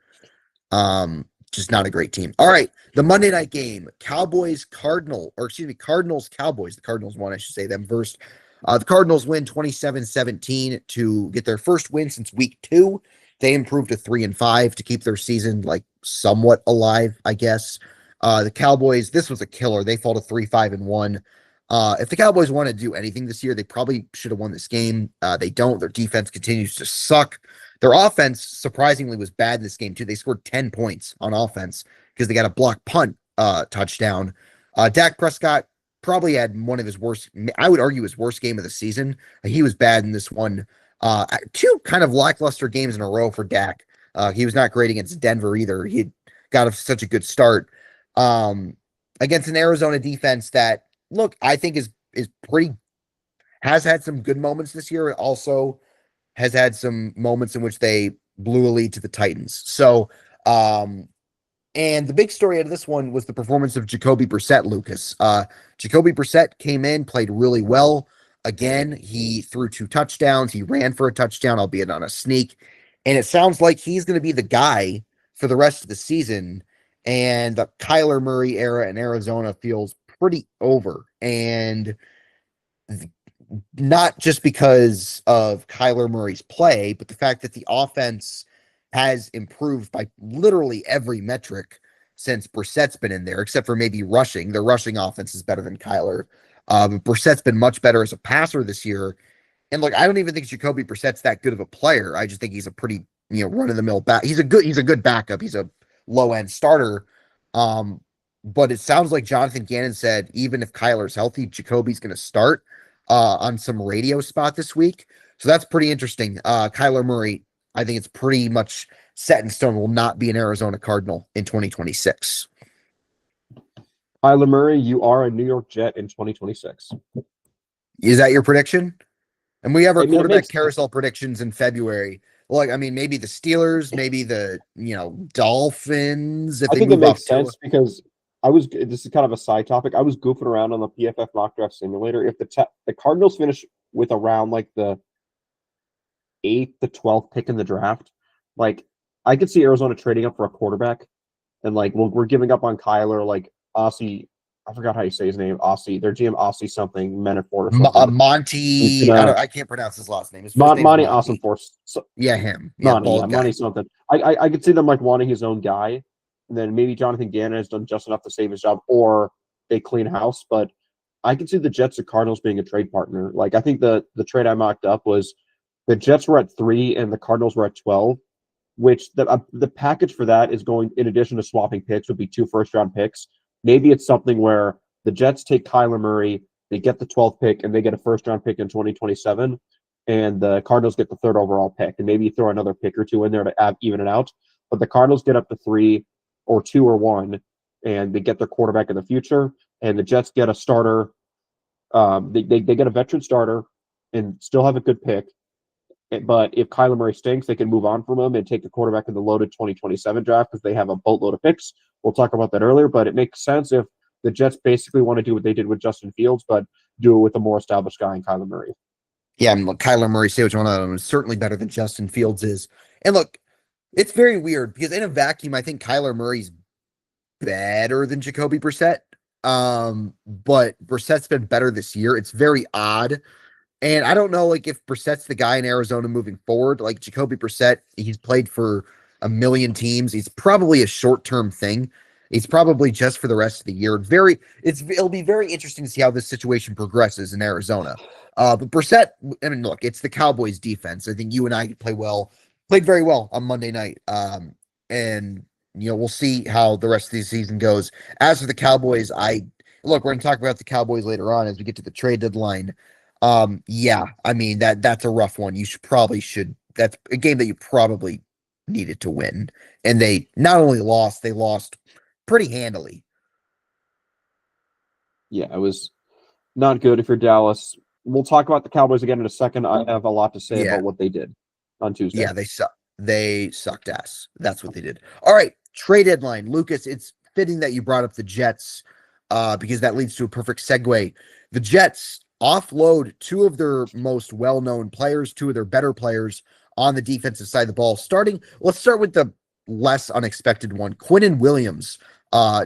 S1: Just not a great team. All right, the Monday night game, Cardinals Cowboys. The Cardinals won, I should say them first. The Cardinals win 27-17 to get their first win since week 2. They improved to 3-5 to keep their season like somewhat alive, I guess. The Cowboys, this was a killer. They fall to 3-5-1. If the Cowboys want to do anything this year, they probably should have won this game. They don't. Their defense continues to suck. Their offense, surprisingly, was bad in this game, too. They scored 10 points on offense because they got a block punt touchdown. Dak Prescott probably had one of his worst, I would argue, his worst game of the season. He was bad in this one. 2 kind of lackluster games in a row for Dak. He was not great against Denver either. He got such a good start against an Arizona defense that, look, I think is pretty, has had some good moments this year. It also has had some moments in which they blew a lead to the Titans. So, and the big story out of this one was the performance of Jacoby Brissett, Lucas. Jacoby Brissett came in, played really well. Again, he threw 2 touchdowns. He ran for a touchdown, albeit on a sneak. And it sounds like he's going to be the guy for the rest of the season. and the Kyler Murray era in Arizona feels pretty over. And not just because of Kyler Murray's play, but the fact that the offense has improved by literally every metric since Brissett's been in there, except for maybe rushing. The rushing offense is better than Kyler. But Brissett's been much better as a passer this year. And look, I don't even think Jacoby Brissett's that good of a player. I just think he's a pretty, run of the mill back. He's a good backup. He's a low end starter. Um, but it sounds like Jonathan Gannon said even if Kyler's healthy, Jacoby's going to start on some radio spot this week. So that's pretty interesting. Kyler Murray, I think it's pretty much set in stone, will not be an Arizona Cardinal in 2026.
S2: Kyler Murray, you are a New York Jet in 2026.
S1: Is that your prediction? And we have our
S2: I mean,
S1: quarterback carousel predictions in February. Like, I mean, maybe the Steelers, maybe the Dolphins. If
S2: I
S1: they
S2: think it
S1: move off
S2: makes sense because this is kind of a side topic. I was goofing around on the PFF mock draft simulator. If the Cardinals finish with around like the 8th to 12th pick in the draft, like I could see Arizona trading up for a quarterback, and like we're giving up on Kyler, like Aussie. I forgot how you say his name. Aussie. Their GM Aussie something Menafort or something.
S1: Monty. I can't pronounce his last name. His first name is
S2: Monty
S1: Monty.
S2: Awesomeforce. So,
S1: Yeah, him. Yeah,
S2: Monty,
S1: bald guy.
S2: Monty something. I could see them like wanting his own guy, and then maybe Jonathan Gannon has done just enough to save his job, or they clean house. But I could see the Jets and Cardinals being a trade partner. Like I think the trade I mocked up was the Jets were at 3 and the Cardinals were at 12, which the package for that is going in addition to swapping picks would be 2 first-round picks. Maybe it's something where the Jets take Kyler Murray, they get the 12th pick, and they get a first-round pick in 2027, and the Cardinals get the 3rd overall pick, and maybe throw another pick or 2 in there to even it out. But the Cardinals get up to 3 or 2 or 1, and they get their quarterback in the future, and the Jets get a starter. They get a veteran starter and still have a good pick. But if Kyler Murray stinks, they can move on from him and take the quarterback in the loaded 2027 draft because they have a boatload of picks. We'll talk about that earlier, but it makes sense if the Jets basically want to do what they did with Justin Fields, but do it with a more established guy in Kyler Murray.
S1: Yeah, and look, Kyler Murray, say what you want of him, is certainly better than Justin Fields is. And look, it's very weird because in a vacuum, I think Kyler Murray's better than Jacoby Brissett. But Brissett's been better this year. It's very odd. And I don't know, like, if Brissett's the guy in Arizona moving forward. Like, Jacoby Brissett, he's played for a million teams. He's probably a short-term thing. He's probably just for the rest of the year. It'll be very interesting to see how this situation progresses in Arizona. But Brissett, I mean, look, it's the Cowboys defense. I think you and I played very well on Monday night. And we'll see how the rest of the season goes. As for the Cowboys, we're going to talk about the Cowboys later on as we get to the trade deadline. Yeah, I mean that's a rough one. That's a game that you probably needed to win. And they not only lost, they lost pretty handily.
S2: Yeah, it was not good if you're Dallas. We'll talk about the Cowboys again in a second. I have a lot to say about what they did on Tuesday.
S1: Yeah, they sucked ass. That's what they did. All right, trade deadline. Lucas, it's fitting that you brought up the Jets because that leads to a perfect segue. The Jets offload 2 of their most well-known players, 2 of their better players on the defensive side of the ball. Let's start with the less unexpected one. Quinnen Williams,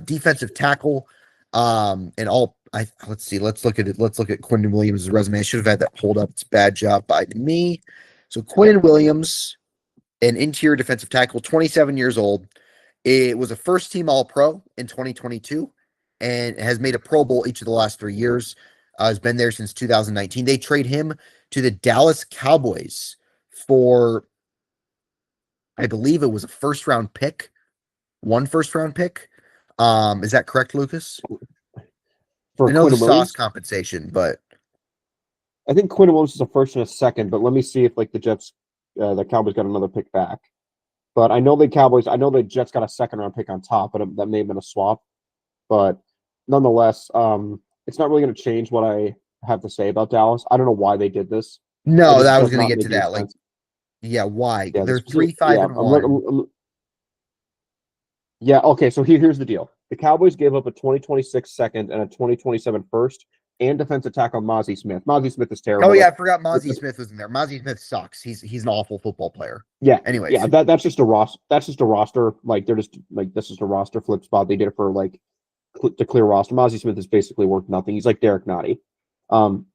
S1: defensive tackle. Let's see. Let's look at it. Let's look at Quinnen Williams' resume. I should have had that pulled up. It's a bad job by me. So Quinnen Williams, an interior defensive tackle, 27 years old. It was a first-team All-Pro in 2022 and has made a Pro Bowl each of the last 3 years. Has been there since 2019. They trade him to the Dallas Cowboys for, I believe it was a first-round pick, 1 first-round pick. Is that correct, Lucas?
S2: For
S1: I know the
S2: Quinnen Williams
S1: compensation, but
S2: I think Quinnen Williams is a first and a second. But let me see if like the Cowboys got another pick back. But I know the Jets got a second-round pick on top, but that may have been a swap. But nonetheless, it's not really going to change what I have to say about Dallas. I don't know why they did this.
S1: No, I was going to get to that. Like, yeah, why?
S2: Yeah,
S1: they're 3-5-1.
S2: Yeah, okay, so here's the deal. The Cowboys gave up a 2026 second and a 2027 first and defensive tackle Mozzie Smith. Mozzie Smith is
S1: Oh
S2: terrible.
S1: yeah, I forgot Mozzie Smith was in there. Mozzie Smith sucks. He's an awful football player.
S2: Yeah,
S1: Anyways,
S2: that's just a roster. That's just a roster. Like they're just like this is a roster flip spot. They did it for like to clear roster. Mozzie Smith is basically worth nothing. He's like Derek Nottie. And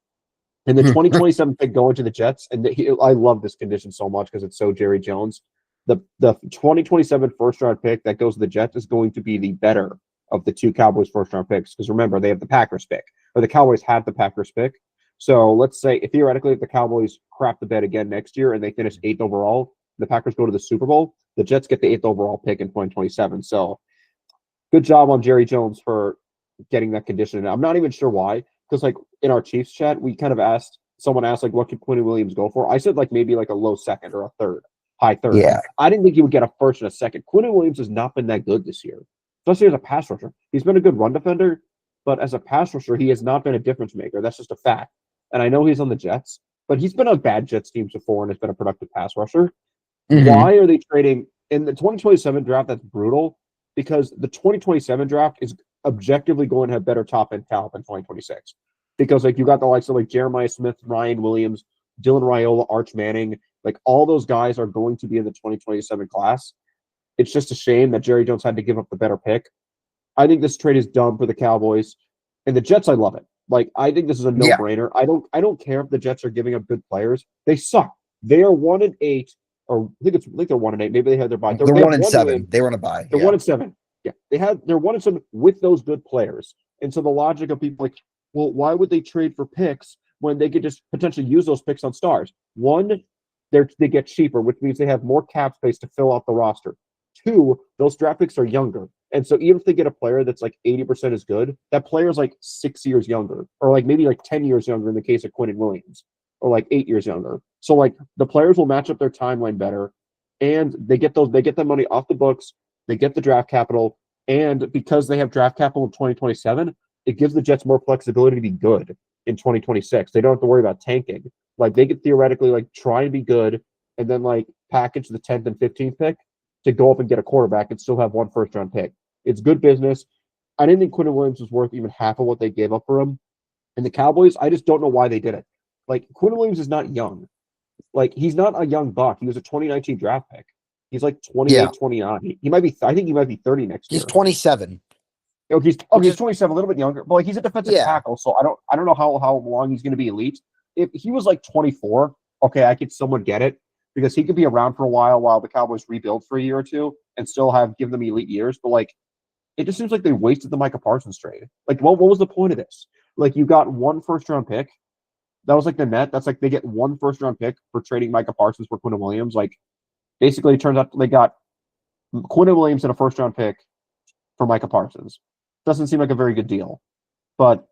S2: the 2027 pick going to the Jets, and I love this condition so much because it's so Jerry Jones. The 2027 first round pick that goes to the Jets is going to be the better of the two Cowboys first round picks because remember they have the Packers pick or the Cowboys have the Packers pick. So let's say theoretically if the Cowboys crap the bed again next year and they finish 8th overall, the Packers go to the Super Bowl, the Jets get the 8th overall pick in 2027. So good job on Jerry Jones for getting that condition. And I'm not even sure why because like in our Chiefs chat we kind of someone asked like what could Quinn Williams go for? I said like maybe like a low second or a third. High third.
S1: yeah.
S2: I didn't think he would get a first and a second. Quinn Williams has not been that good this year, especially as a pass rusher. He's been a good run defender, but as a pass rusher, he has not been a difference maker. That's just a fact. And I know he's on the Jets, but he's been on bad Jets teams before and has been a productive pass rusher.
S1: Mm-hmm.
S2: Why are they trading in the 2027 draft? That's brutal because the 2027 draft is objectively going to have better top end talent than 2026. Because like you got the likes of like Jeremiah Smith, Ryan Williams, Dylan Raiola, Arch Manning, like all those guys are going to be in the 2027 class. It's just a shame that Jerry Jones had to give up the better pick. I think this trade is dumb for the Cowboys. And the Jets, I love it. Like I think this is a no-brainer. I don't care if the Jets are giving up good players. They suck. They are 1-8, or I think they're 1-8. Maybe they had their bye.
S1: They're 1-7. They were on a bye.
S2: They're 1-7. Yeah, they're 1-7 with those good players. And so the logic of people like, well, why would they trade for picks when they could just potentially use those picks on stars? One, they get cheaper, which means they have more cap space to fill out the roster. Two, those draft picks are younger. And so even if they get a player that's like 80% as good, that player is like 6 years younger, or like maybe like 10 years younger in the case of Quinn Williams, or like 8 years younger. So like the players will match up their timeline better, and they get the money off the books, they get the draft capital, and because they have draft capital in 2027, it gives the Jets more flexibility to be good in 2026. They don't have to worry about tanking. Like they could theoretically like try and be good and then like package the 10th and 15th pick to go up and get a quarterback and still have one first round pick. It's good business. I didn't think Quinn Williams was worth even half of what they gave up for him. And the Cowboys, I just don't know why they did it. Like Quinn Williams is not young. Like he's not a young buck. He was a 2019 draft pick. He's like 28, 29. He might be, I think he might be 30 next year.
S1: He's 27.
S2: He's 27, a little bit younger, but like he's a defensive tackle, so I don't know how long he's going to be elite. If he was like 24, okay, I could somewhat get it because he could be around for a while the Cowboys rebuild for a year or two and still give them elite years. But like, it just seems like they wasted the Micah Parsons trade. Like, what was the point of this? Like, you got one first round pick. That was like the net. That's like they get one first round pick for trading Micah Parsons for Quinn Williams. Like, basically, it turns out they got Quinn Williams and a first round pick for Micah Parsons. Doesn't seem like a very good deal. But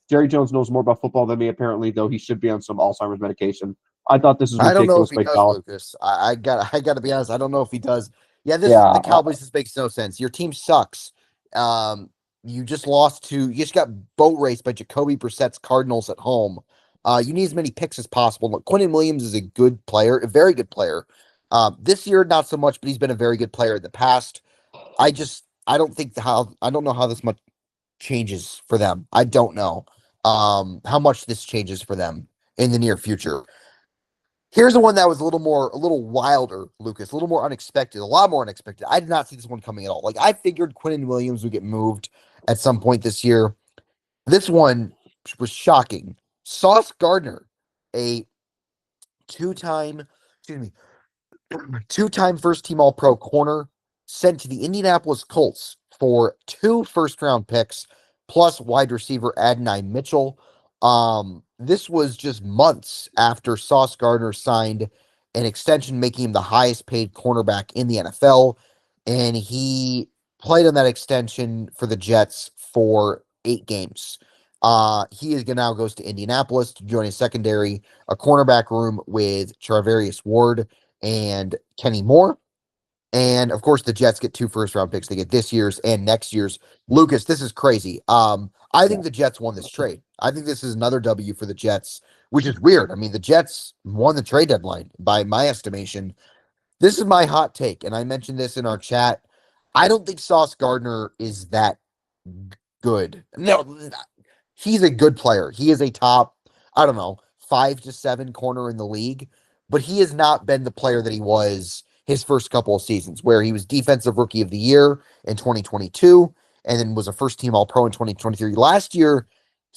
S2: Jerry Jones knows more about football than me, apparently, though he should be on some Alzheimer's medication. I thought this was ridiculous.
S1: I don't know if he does, Lucas. I got to be honest. I don't know if he does. The Cowboys. This makes no sense. Your team sucks. You just got boat raced by Jacoby Brissett's Cardinals at home. You need as many picks as possible. Look, Quinn Williams is a good player, a very good player. This year, not so much, but he's been a very good player in the past. I don't know how this much changes for them. I don't know how much this changes for them in the near future. Here's the one that was a little wilder, Lucas, a little more unexpected, a lot more unexpected. I did not see this one coming at all. Like I figured Quinn Williams would get moved at some point this year. This one was shocking. Sauce Gardner, a two-time first team All-Pro corner, sent to the Indianapolis Colts for 2 first-round picks plus wide receiver Adonai Mitchell. This was just months after Sauce Gardner signed an extension, making him the highest paid cornerback in the NFL. And he played on that extension for the Jets for 8 games. He is now goes to Indianapolis to join a secondary, a cornerback room with Charvarius Ward and Kenny Moore. And of course, the Jets get 2 first-round picks. They get this year's and next year's. Lucas, this is crazy. I think the Jets won this trade. I think this is another W for the Jets, which is weird. I mean, the Jets won the trade deadline by my estimation. This is my hot take, and I mentioned this in our chat. I don't think Sauce Gardner is that good. No, he's a good player. He is a top, I don't know, 5 to 7 corner in the league, but he has not been the player that he was his first couple of seasons, where he was defensive rookie of the year in 2022 and then was a first team all pro in 2023. Last year,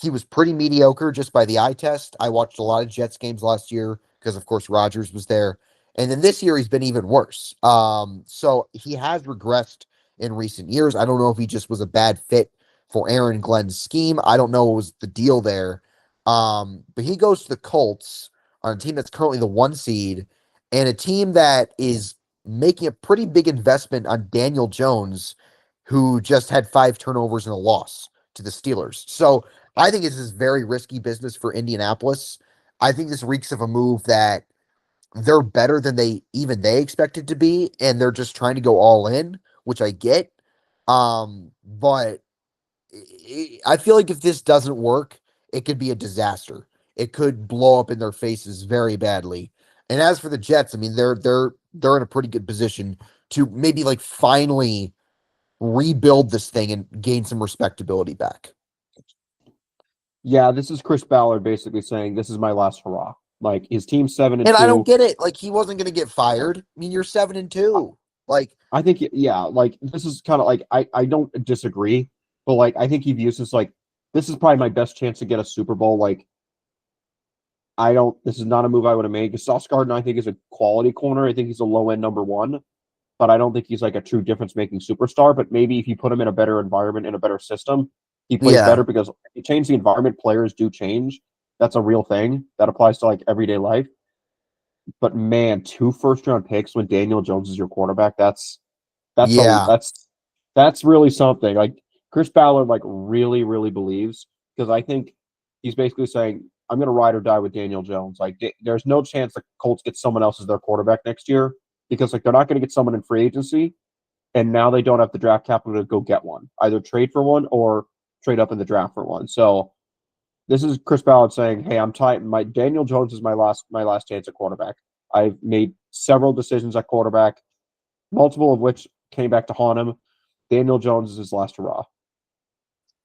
S1: he was pretty mediocre just by the eye test. I watched a lot of Jets games last year because, of course, Rodgers was there. And then this year, he's been even worse. So he has regressed in recent years. I don't know if he just was a bad fit for Aaron Glenn's scheme. I don't know what was the deal there. But he goes to the Colts on a team that's currently the 1 seed and a team that is making a pretty big investment on Daniel Jones, who just had 5 turnovers and a loss to the Steelers. So I think this is very risky business for Indianapolis. I think this reeks of a move that they're better than they expected to be, and they're just trying to go all in, which I get. But I feel like if this doesn't work, it could be a disaster. It could blow up in their faces very badly. And as for the Jets, I mean, they're in a pretty good position to maybe like finally rebuild this thing and gain some respectability back.
S2: Yeah, this is Chris Ballard basically saying this is my last hurrah. Like his team's seven and
S1: And I don't
S2: two.
S1: get it. Like he wasn't going to get fired. I mean, you're 7-2. Like
S2: I think yeah, like this is kind of like I don't disagree, but like I think he views this like this is probably my best chance to get a Super Bowl. Like I don't. This is not a move I would have made. Because Sauce Gardner, I think, is a quality corner. I think he's a low end number one, but I don't think he's like a true difference making superstar. But maybe if you put him in a better environment, in a better system, he plays
S1: yeah,
S2: better because if you change the environment, players do change. That's a real thing that applies to like everyday life. But man, 2 first round picks when Daniel Jones is your quarterback, that's a
S1: yeah,
S2: that's really something. Like Chris Ballard, like really believes because I think he's basically saying I'm going to ride or die with Daniel Jones. Like there's no chance the Colts get someone else as their quarterback next year because like they're not going to get someone in free agency, and now they don't have the draft capital to go get one, either trade for one or trade up in the draft for one. So this is Chris Ballard saying, "Hey, I'm tight. My Daniel Jones is my last chance at quarterback. I've made several decisions at quarterback, multiple of which came back to haunt him. Daniel Jones is his last hurrah."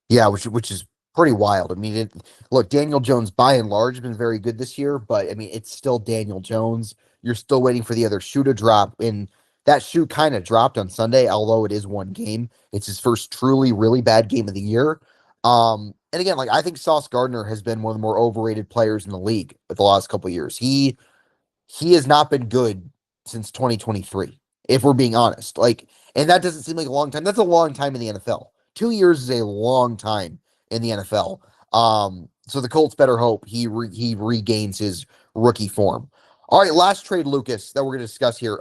S1: yeah, which is pretty wild. I mean, look, Daniel Jones by and large has been very good this year, but I mean, it's still Daniel Jones. You're still waiting for the other shoe to drop, and that shoe kind of dropped on Sunday, although it is one game. It's his first truly really bad game of the year. And again, like I think Sauce Gardner has been one of the more overrated players in the league for the last couple of years. He has not been good since 2023, if we're being honest. Like, and that doesn't seem like a long time. That's a long time in the NFL. 2 years is a long time in the NFL. So the Colts better hope he regains his rookie form. All right, last trade, Lucas, that we're going to discuss here.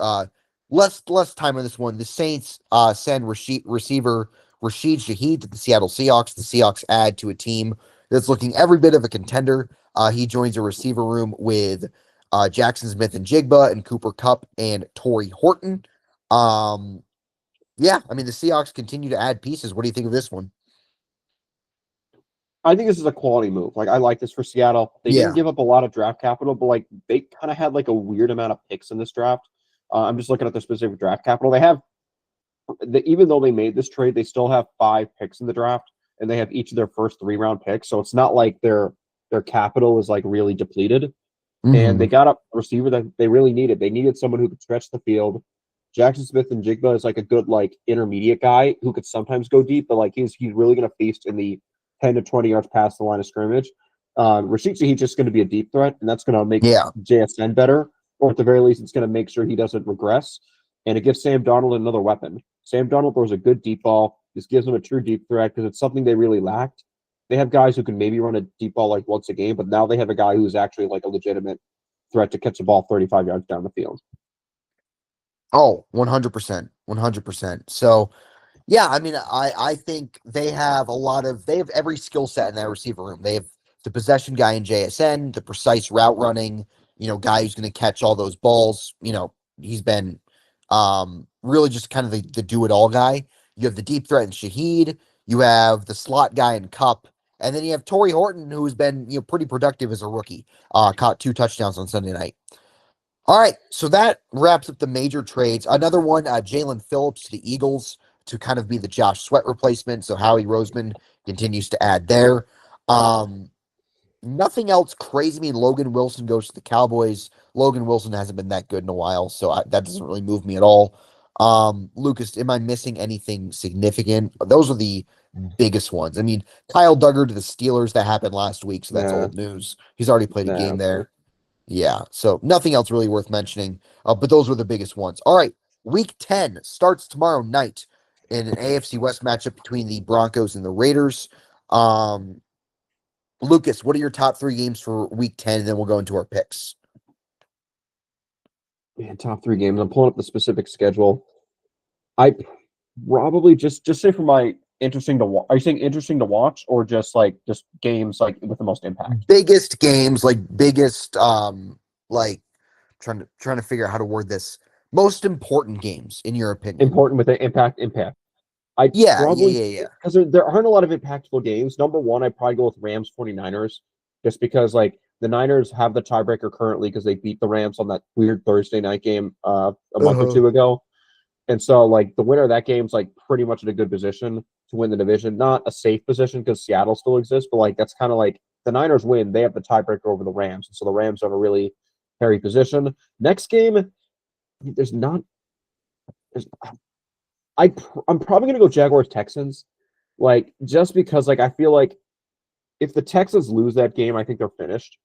S1: Less time on this one. The Saints send receiver Rashid Shaheed to the Seattle Seahawks. The Seahawks add to a team that's looking every bit of a contender. He joins a receiver room with Jackson Smith and Jigba and Cooper Kupp and Torrey Horton. Um, yeah, I mean the Seahawks continue to add pieces. What do you think of this one?
S2: I think this is a quality move. Like I like this for Seattle. They didn't
S1: Yeah,
S2: give up a lot of draft capital, but like they kind of had like a weird amount of picks in this draft. I'm just looking at the specific draft capital. They have even though they made this trade, they still have 5 picks in the draft, and they have each of their first 3 round picks. So it's not like their capital is like really depleted. And
S1: hmm
S2: they got a receiver that they really needed. They needed someone who could stretch the field. Jackson Smith and Jigba is like a good like intermediate guy who could sometimes go deep, but like he's really going to feast in the 10 to 20 yards past the line of scrimmage. Rashid Shaheed's just going to be a deep threat, and that's going to make
S1: yeah.
S2: JSN better, or at the very least, it's going to make sure he doesn't regress. And it gives Sam Darnold another weapon. Sam Darnold throws a good deep ball. This gives them a true deep threat because it's something they really lacked. They have guys who can maybe run a deep ball like once a game, but now they have a guy who's actually like a legitimate threat to catch the ball 35 yards down the field.
S1: Oh, 100%. 100%. So, yeah, I mean, I think they have every skill set in that receiver room. They have the possession guy in JSN, the precise route running, guy who's going to catch all those balls. He's been really just kind of the do it all guy. You have the deep threat in Shaheed, you have the slot guy in Cup, and then you have Torrey Horton, who's been pretty productive as a rookie. Caught 2 touchdowns on Sunday night. All right, so that wraps up the major trades. Another one, Jalen Phillips to the Eagles to kind of be the Josh Sweat replacement. So Howie Roseman continues to add there. Um, Nothing else crazy. I mean, Logan Wilson goes to the Cowboys. Logan Wilson hasn't been that good in a while, so that doesn't really move me at all. Lucas, am I missing anything significant? Those are the biggest ones. I mean, Kyle Duggar to the Steelers, that happened last week, so that's
S2: Nah,
S1: old news. He's already played a
S2: nah,
S1: game
S2: okay.
S1: there. Yeah, so nothing else really worth mentioning. But those were the biggest ones. All right, Week 10 starts tomorrow night in an AFC West matchup between the Broncos and the Raiders. Um, Lucas, what are your top three games for Week 10? And then we'll go into our picks.
S2: Man, top three games. I'm pulling up the specific schedule. I probably just say for my interesting to watch. Are you saying interesting to watch or just games like with the most impact?
S1: Biggest games, like biggest, like trying to figure out how to word this. Most important games, in your opinion.
S2: Important with the impact. I
S1: Yeah, yeah,
S2: probably,
S1: yeah, yeah.
S2: because there aren't a lot of impactful games. Number one, I'd probably go with Rams 49ers, just because like the Niners have the tiebreaker currently because they beat the Rams on that weird Thursday night game a month or
S1: Uh-huh.
S2: two ago. And so like the winner of that game is like pretty much in a good position to win the division. Not a safe position because Seattle still exists, but like that's kind of like the Niners win, they have the tiebreaker over the Rams. And so the Rams are in a really hairy position. Next game, there's not there's I'm probably gonna go Jaguars Texans, like just because like I feel like if the Texans lose that game, I think they're finished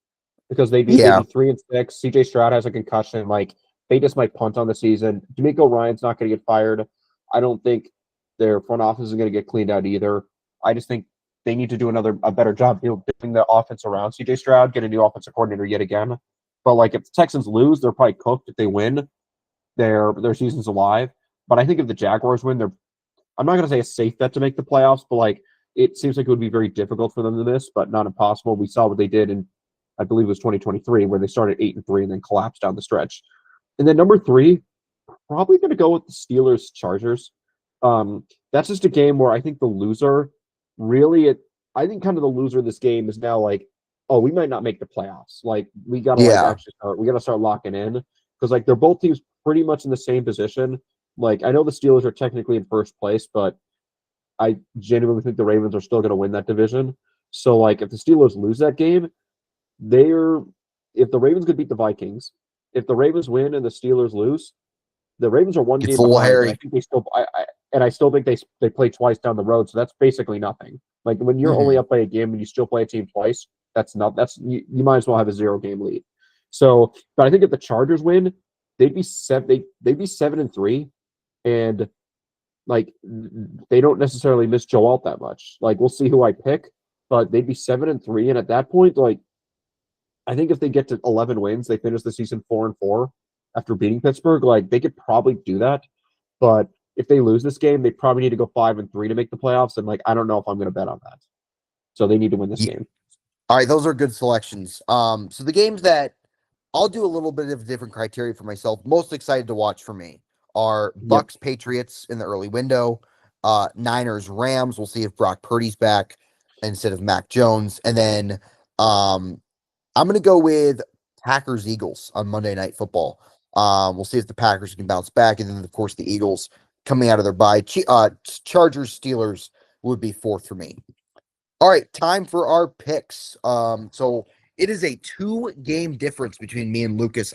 S2: because they'd
S1: Yeah.
S2: be 3-6. CJ Stroud has a concussion, like they just might punt on the season. D'Amico Ryan's not gonna get fired. I don't think their front office is gonna get cleaned out either. I just think they need to do a better job building the offense around CJ Stroud, get a new offensive coordinator yet again. But like if the Texans lose, they're probably cooked. If they win, their season's alive. But I think if the Jaguars win, they're I'm not going to say a safe bet to make the playoffs, but like it seems like it would be very difficult for them to miss, but not impossible. We saw what they did in, I believe it was 2023, where they started 8-3 and then collapsed down the stretch. And then number three, probably going to go with the Steelers Chargers. That's just a game where I think the loser really, I think kind of the loser of this game is now like, oh, we might not make the playoffs. Like we got to like
S1: Yeah.
S2: actually start, we got to start locking in because like they're both teams pretty much in the same position. Like I know the Steelers are technically in first place, but I genuinely think the Ravens are still going to win that division. So like if the Steelers lose that game, they're if the Ravens could beat the Vikings, if the Ravens win and the Steelers lose, the Ravens are one
S1: It's
S2: game
S1: a little
S2: behind, and I
S1: hairy.
S2: think they still I still think they play twice down the road, so that's basically nothing. Like when you're only
S1: Hmm.
S2: up by a game and you still play a team twice, you might as well have a 0 game lead. So, but I think if the Chargers win, they'd be 7-3, and like they don't necessarily miss Joe Alt that much. Like we'll see who I pick, but they'd be 7-3, and at that point, like I think if they get to 11 wins, they finish the season 4-4 after beating Pittsburgh. Like they could probably do that, but if they lose this game, they probably need to go 5-3 to make the playoffs. And like I don't know if I'm going to bet on that. So they need to win this
S1: Yeah.
S2: game.
S1: All right, those are good selections. So the games that I'll do a little bit of different criteria for myself. Most excited to watch for me are
S2: Yep.
S1: Bucks Patriots in the early window, Niners Rams. We'll see if Brock Purdy's back instead of Mac Jones, and then um, I'm gonna go with Packers Eagles on Monday Night Football. We'll see if the Packers can bounce back, and then of course the Eagles coming out of their bye. Chargers Steelers would be fourth for me. All right, time for our picks. So it is a 2 game difference between me and Lucas.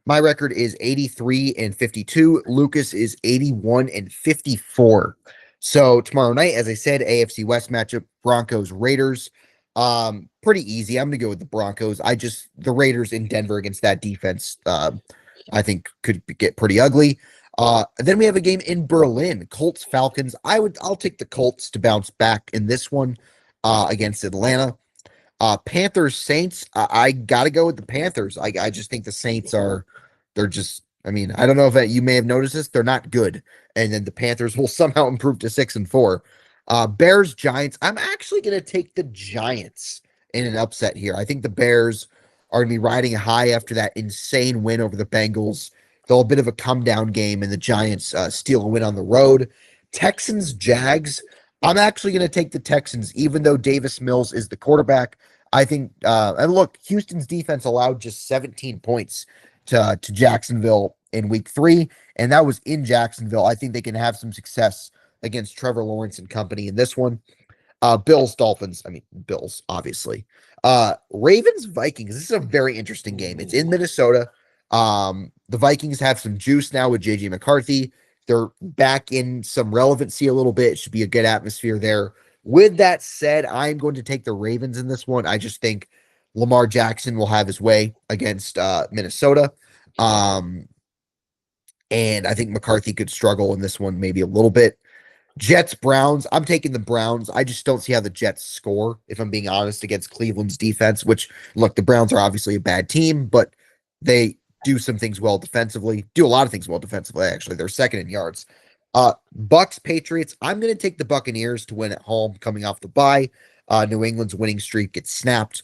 S1: My record is 83 and 52. Lucas is 81 and 54. So tomorrow night, as I said, AFC West matchup, Broncos Raiders. Pretty easy. I'm gonna go with the Broncos. The Raiders in Denver against that defense, I think could get pretty ugly. Then we have a game in Berlin, Colts Falcons. I'll take the Colts to bounce back in this one against Atlanta. Panthers Saints. I got to go with the Panthers. I just think the Saints are they're just. I mean, I don't know if you may have noticed this. They're not good, and then the Panthers will somehow improve to 6-4. Bears Giants. I'm actually going to take the Giants in an upset here. I think the Bears are going to be riding high after that insane win over the Bengals. They'll a bit of a come down game, and the Giants steal a win on the road. Texans Jags. I'm actually going to take the Texans, even though Davis Mills is the quarterback. I think, and look, Houston's defense allowed just 17 points to Jacksonville in week 3, and that was in Jacksonville. I think they can have some success against Trevor Lawrence and company in this one. Bills, Dolphins. I mean, Bills, obviously. Ravens, Vikings. This is a very interesting game. It's in Minnesota. The Vikings have some juice now with JJ McCarthy. They're back in some relevancy a little bit. It should be a good atmosphere there. With that said, I'm going to take the Ravens in this one. I just think Lamar Jackson will have his way against Minnesota. Um, and I think McCarthy could struggle in this one maybe a little bit. Jets, Browns. I'm taking the Browns. I just don't see how the Jets score, if I'm being honest, against Cleveland's defense, which, look, the Browns are obviously a bad team, but they do some things well defensively, do a lot of things well defensively, actually. They're second in yards. Bucks, Patriots. I'm going to take the Buccaneers to win at home coming off the bye. New England's winning streak gets snapped.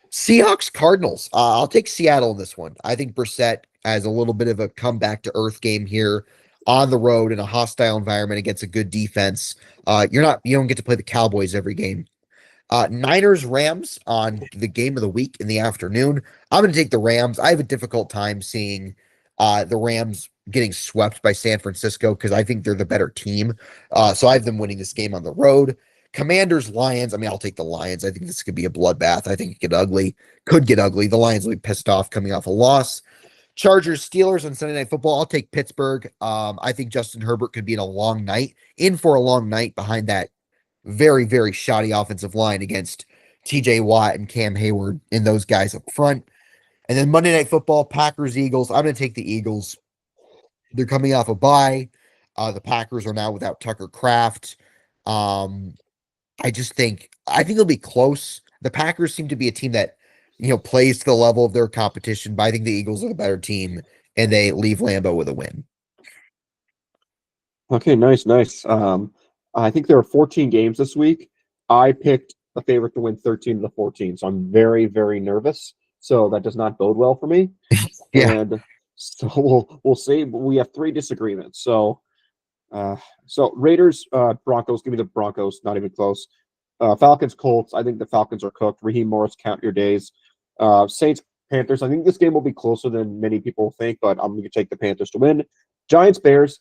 S1: Seahawks, Cardinals. I'll take Seattle in this one. I think Brissett has a little bit of a comeback to earth game here on the road in a hostile environment against a good defense. You don't get to play the Cowboys every game. Niners, Rams on the game of the week in the afternoon. I'm going to take the Rams. I have a difficult time seeing the Rams getting swept by San Francisco because I think they're the better team. So I have them winning this game on the road. Commanders, Lions. I mean, I'll take the Lions. I think this could be a bloodbath. I think it could get ugly. The Lions will be pissed off coming off a loss. Chargers, Steelers on Sunday Night Football. I'll take Pittsburgh. I think Justin Herbert could be in for a long night behind that very, very shoddy offensive line against TJ Watt and Cam Hayward and those guys up front. And then Monday Night Football, Packers, Eagles. I'm going to take the Eagles. They're coming off a bye. The Packers are now without Tucker Kraft. Um, I think it'll be close. The Packers seem to be a team that plays to the level of their competition, but I think the Eagles are the better team, and they leave Lambeau with a win.
S2: Okay, nice, nice. I think there are 14 games this week. I picked the favorite to win 13 of the 14, so I'm very, very nervous. So that does not bode well for me.
S1: Yeah,
S2: And so we'll see. We have three disagreements. Uh, so Raiders, Broncos. Give me the Broncos. Not even close. Falcons, Colts. I think the Falcons are cooked. Raheem Morris, count your days. Saints, Panthers. I think this game will be closer than many people think, but I'm going to take the Panthers to win. Giants, Bears.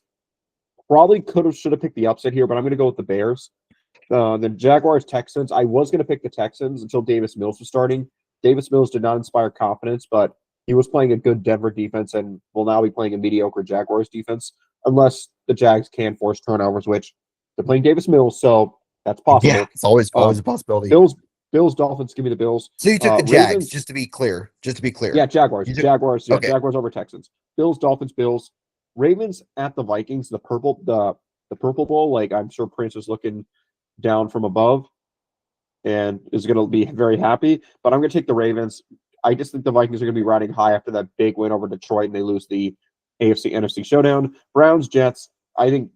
S2: Probably should have picked the upset here, but I'm going to go with the Bears. The Jaguars, Texans. I was going to pick the Texans until Davis Mills was starting. Davis Mills did not inspire confidence, but he was playing a good Denver defense and will now be playing a mediocre Jaguars defense, unless the Jags can force turnovers, which they're playing Davis Mills, so that's
S1: yeah,
S2: possible.
S1: it's always
S2: Um,
S1: a possibility.
S2: Bills, Dolphins. Give me the Bills.
S1: So you took the Jags,
S2: Ravens.
S1: just to be clear. Just to be
S2: Yeah,
S1: clear.
S2: Jaguars.
S1: You took
S2: Jaguars. Yeah,
S1: okay.
S2: Jaguars over Texans. Bills, Dolphins, Bills. Ravens at the Vikings. The Purple Bowl. Like I'm sure Prince is looking down from above and is going to be very happy. But I'm going to take the Ravens. I just think the Vikings are going to be riding high after that big win over Detroit, and they lose the AFC NFC showdown. Browns Jets. I think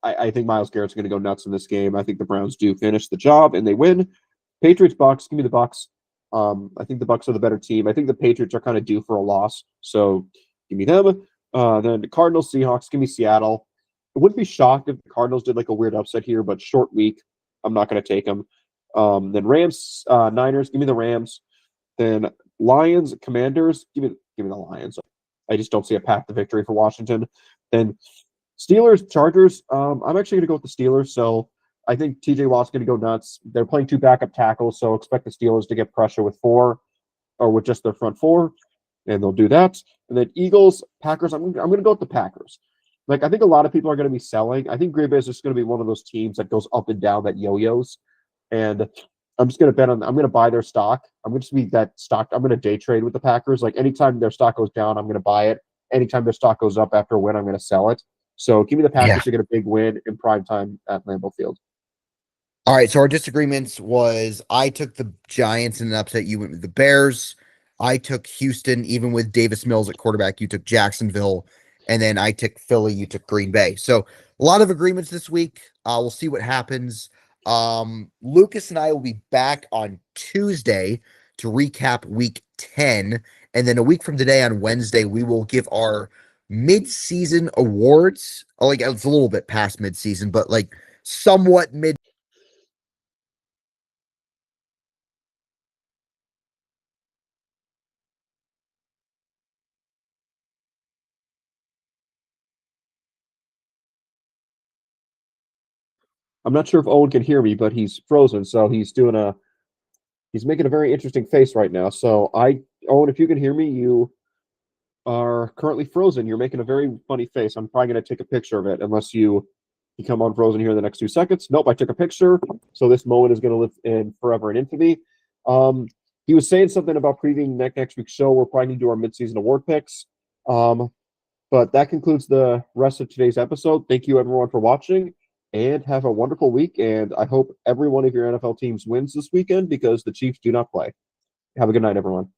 S2: I think Myles Garrett's going to go nuts in this game. I think the Browns do finish the job and they win. Patriots Bucks. Give me the Bucks. I think the Bucks are the better team. I think the Patriots are kind of due for a loss, so give me them. Then the Cardinals Seahawks. Give me Seattle. I wouldn't be shocked if the Cardinals did like a weird upset here, but short week. I'm not going to take them. Then Rams, Niners, give me the Rams. Then Lions, Commanders, give me the Lions. I just don't see a path to victory for Washington. Then Steelers, Chargers. I'm actually going to go with the Steelers. So I think TJ Watt's going to go nuts. They're playing two backup tackles, so expect the Steelers to get pressure with four or with just their front four, and they'll do that. And then Eagles, Packers. I'm going to go with the Packers. Like I think a lot of people are going to be selling. I think Green Bay is just going to be one of those teams that goes up and down, that yo-yos. And I'm just going to bet on. I'm going to buy their stock. I'm going to be that stock. I'm going to day trade with the Packers. Like anytime their stock goes down, I'm going to buy it. Anytime their stock goes up after a win, I'm going to sell it. So give me the
S1: Yeah.
S2: Packers to get a big win in prime time at Lambeau Field.
S1: All right, so our disagreements was I took the Giants in an upset. You went with the Bears. I took Houston, even with Davis Mills at quarterback. You took Jacksonville, and then I took Philly. You took Green Bay. So a lot of agreements this week. We'll see what happens. Lucas and I will be back on Tuesday to recap Week 10, and then a week from today on Wednesday we will give our mid-season awards. Like it's a little bit past mid-season, but like somewhat mid.
S2: I'm not sure if Owen can hear me, but he's frozen, so he's making a very interesting face right now. So Owen, if you can hear me, you are currently frozen. You're making a very funny face. I'm probably going to take a picture of it unless you become unfrozen here in the next 2 seconds. Nope, I took a picture. So this moment is going to live in forever in infamy. He was saying something about previewing next week's show. We're probably going to do our midseason award picks. But that concludes the rest of today's episode. Thank you, everyone, for watching, and have a wonderful week. And I hope every one of your NFL teams wins this weekend because the Chiefs do not play. Have a good night, everyone.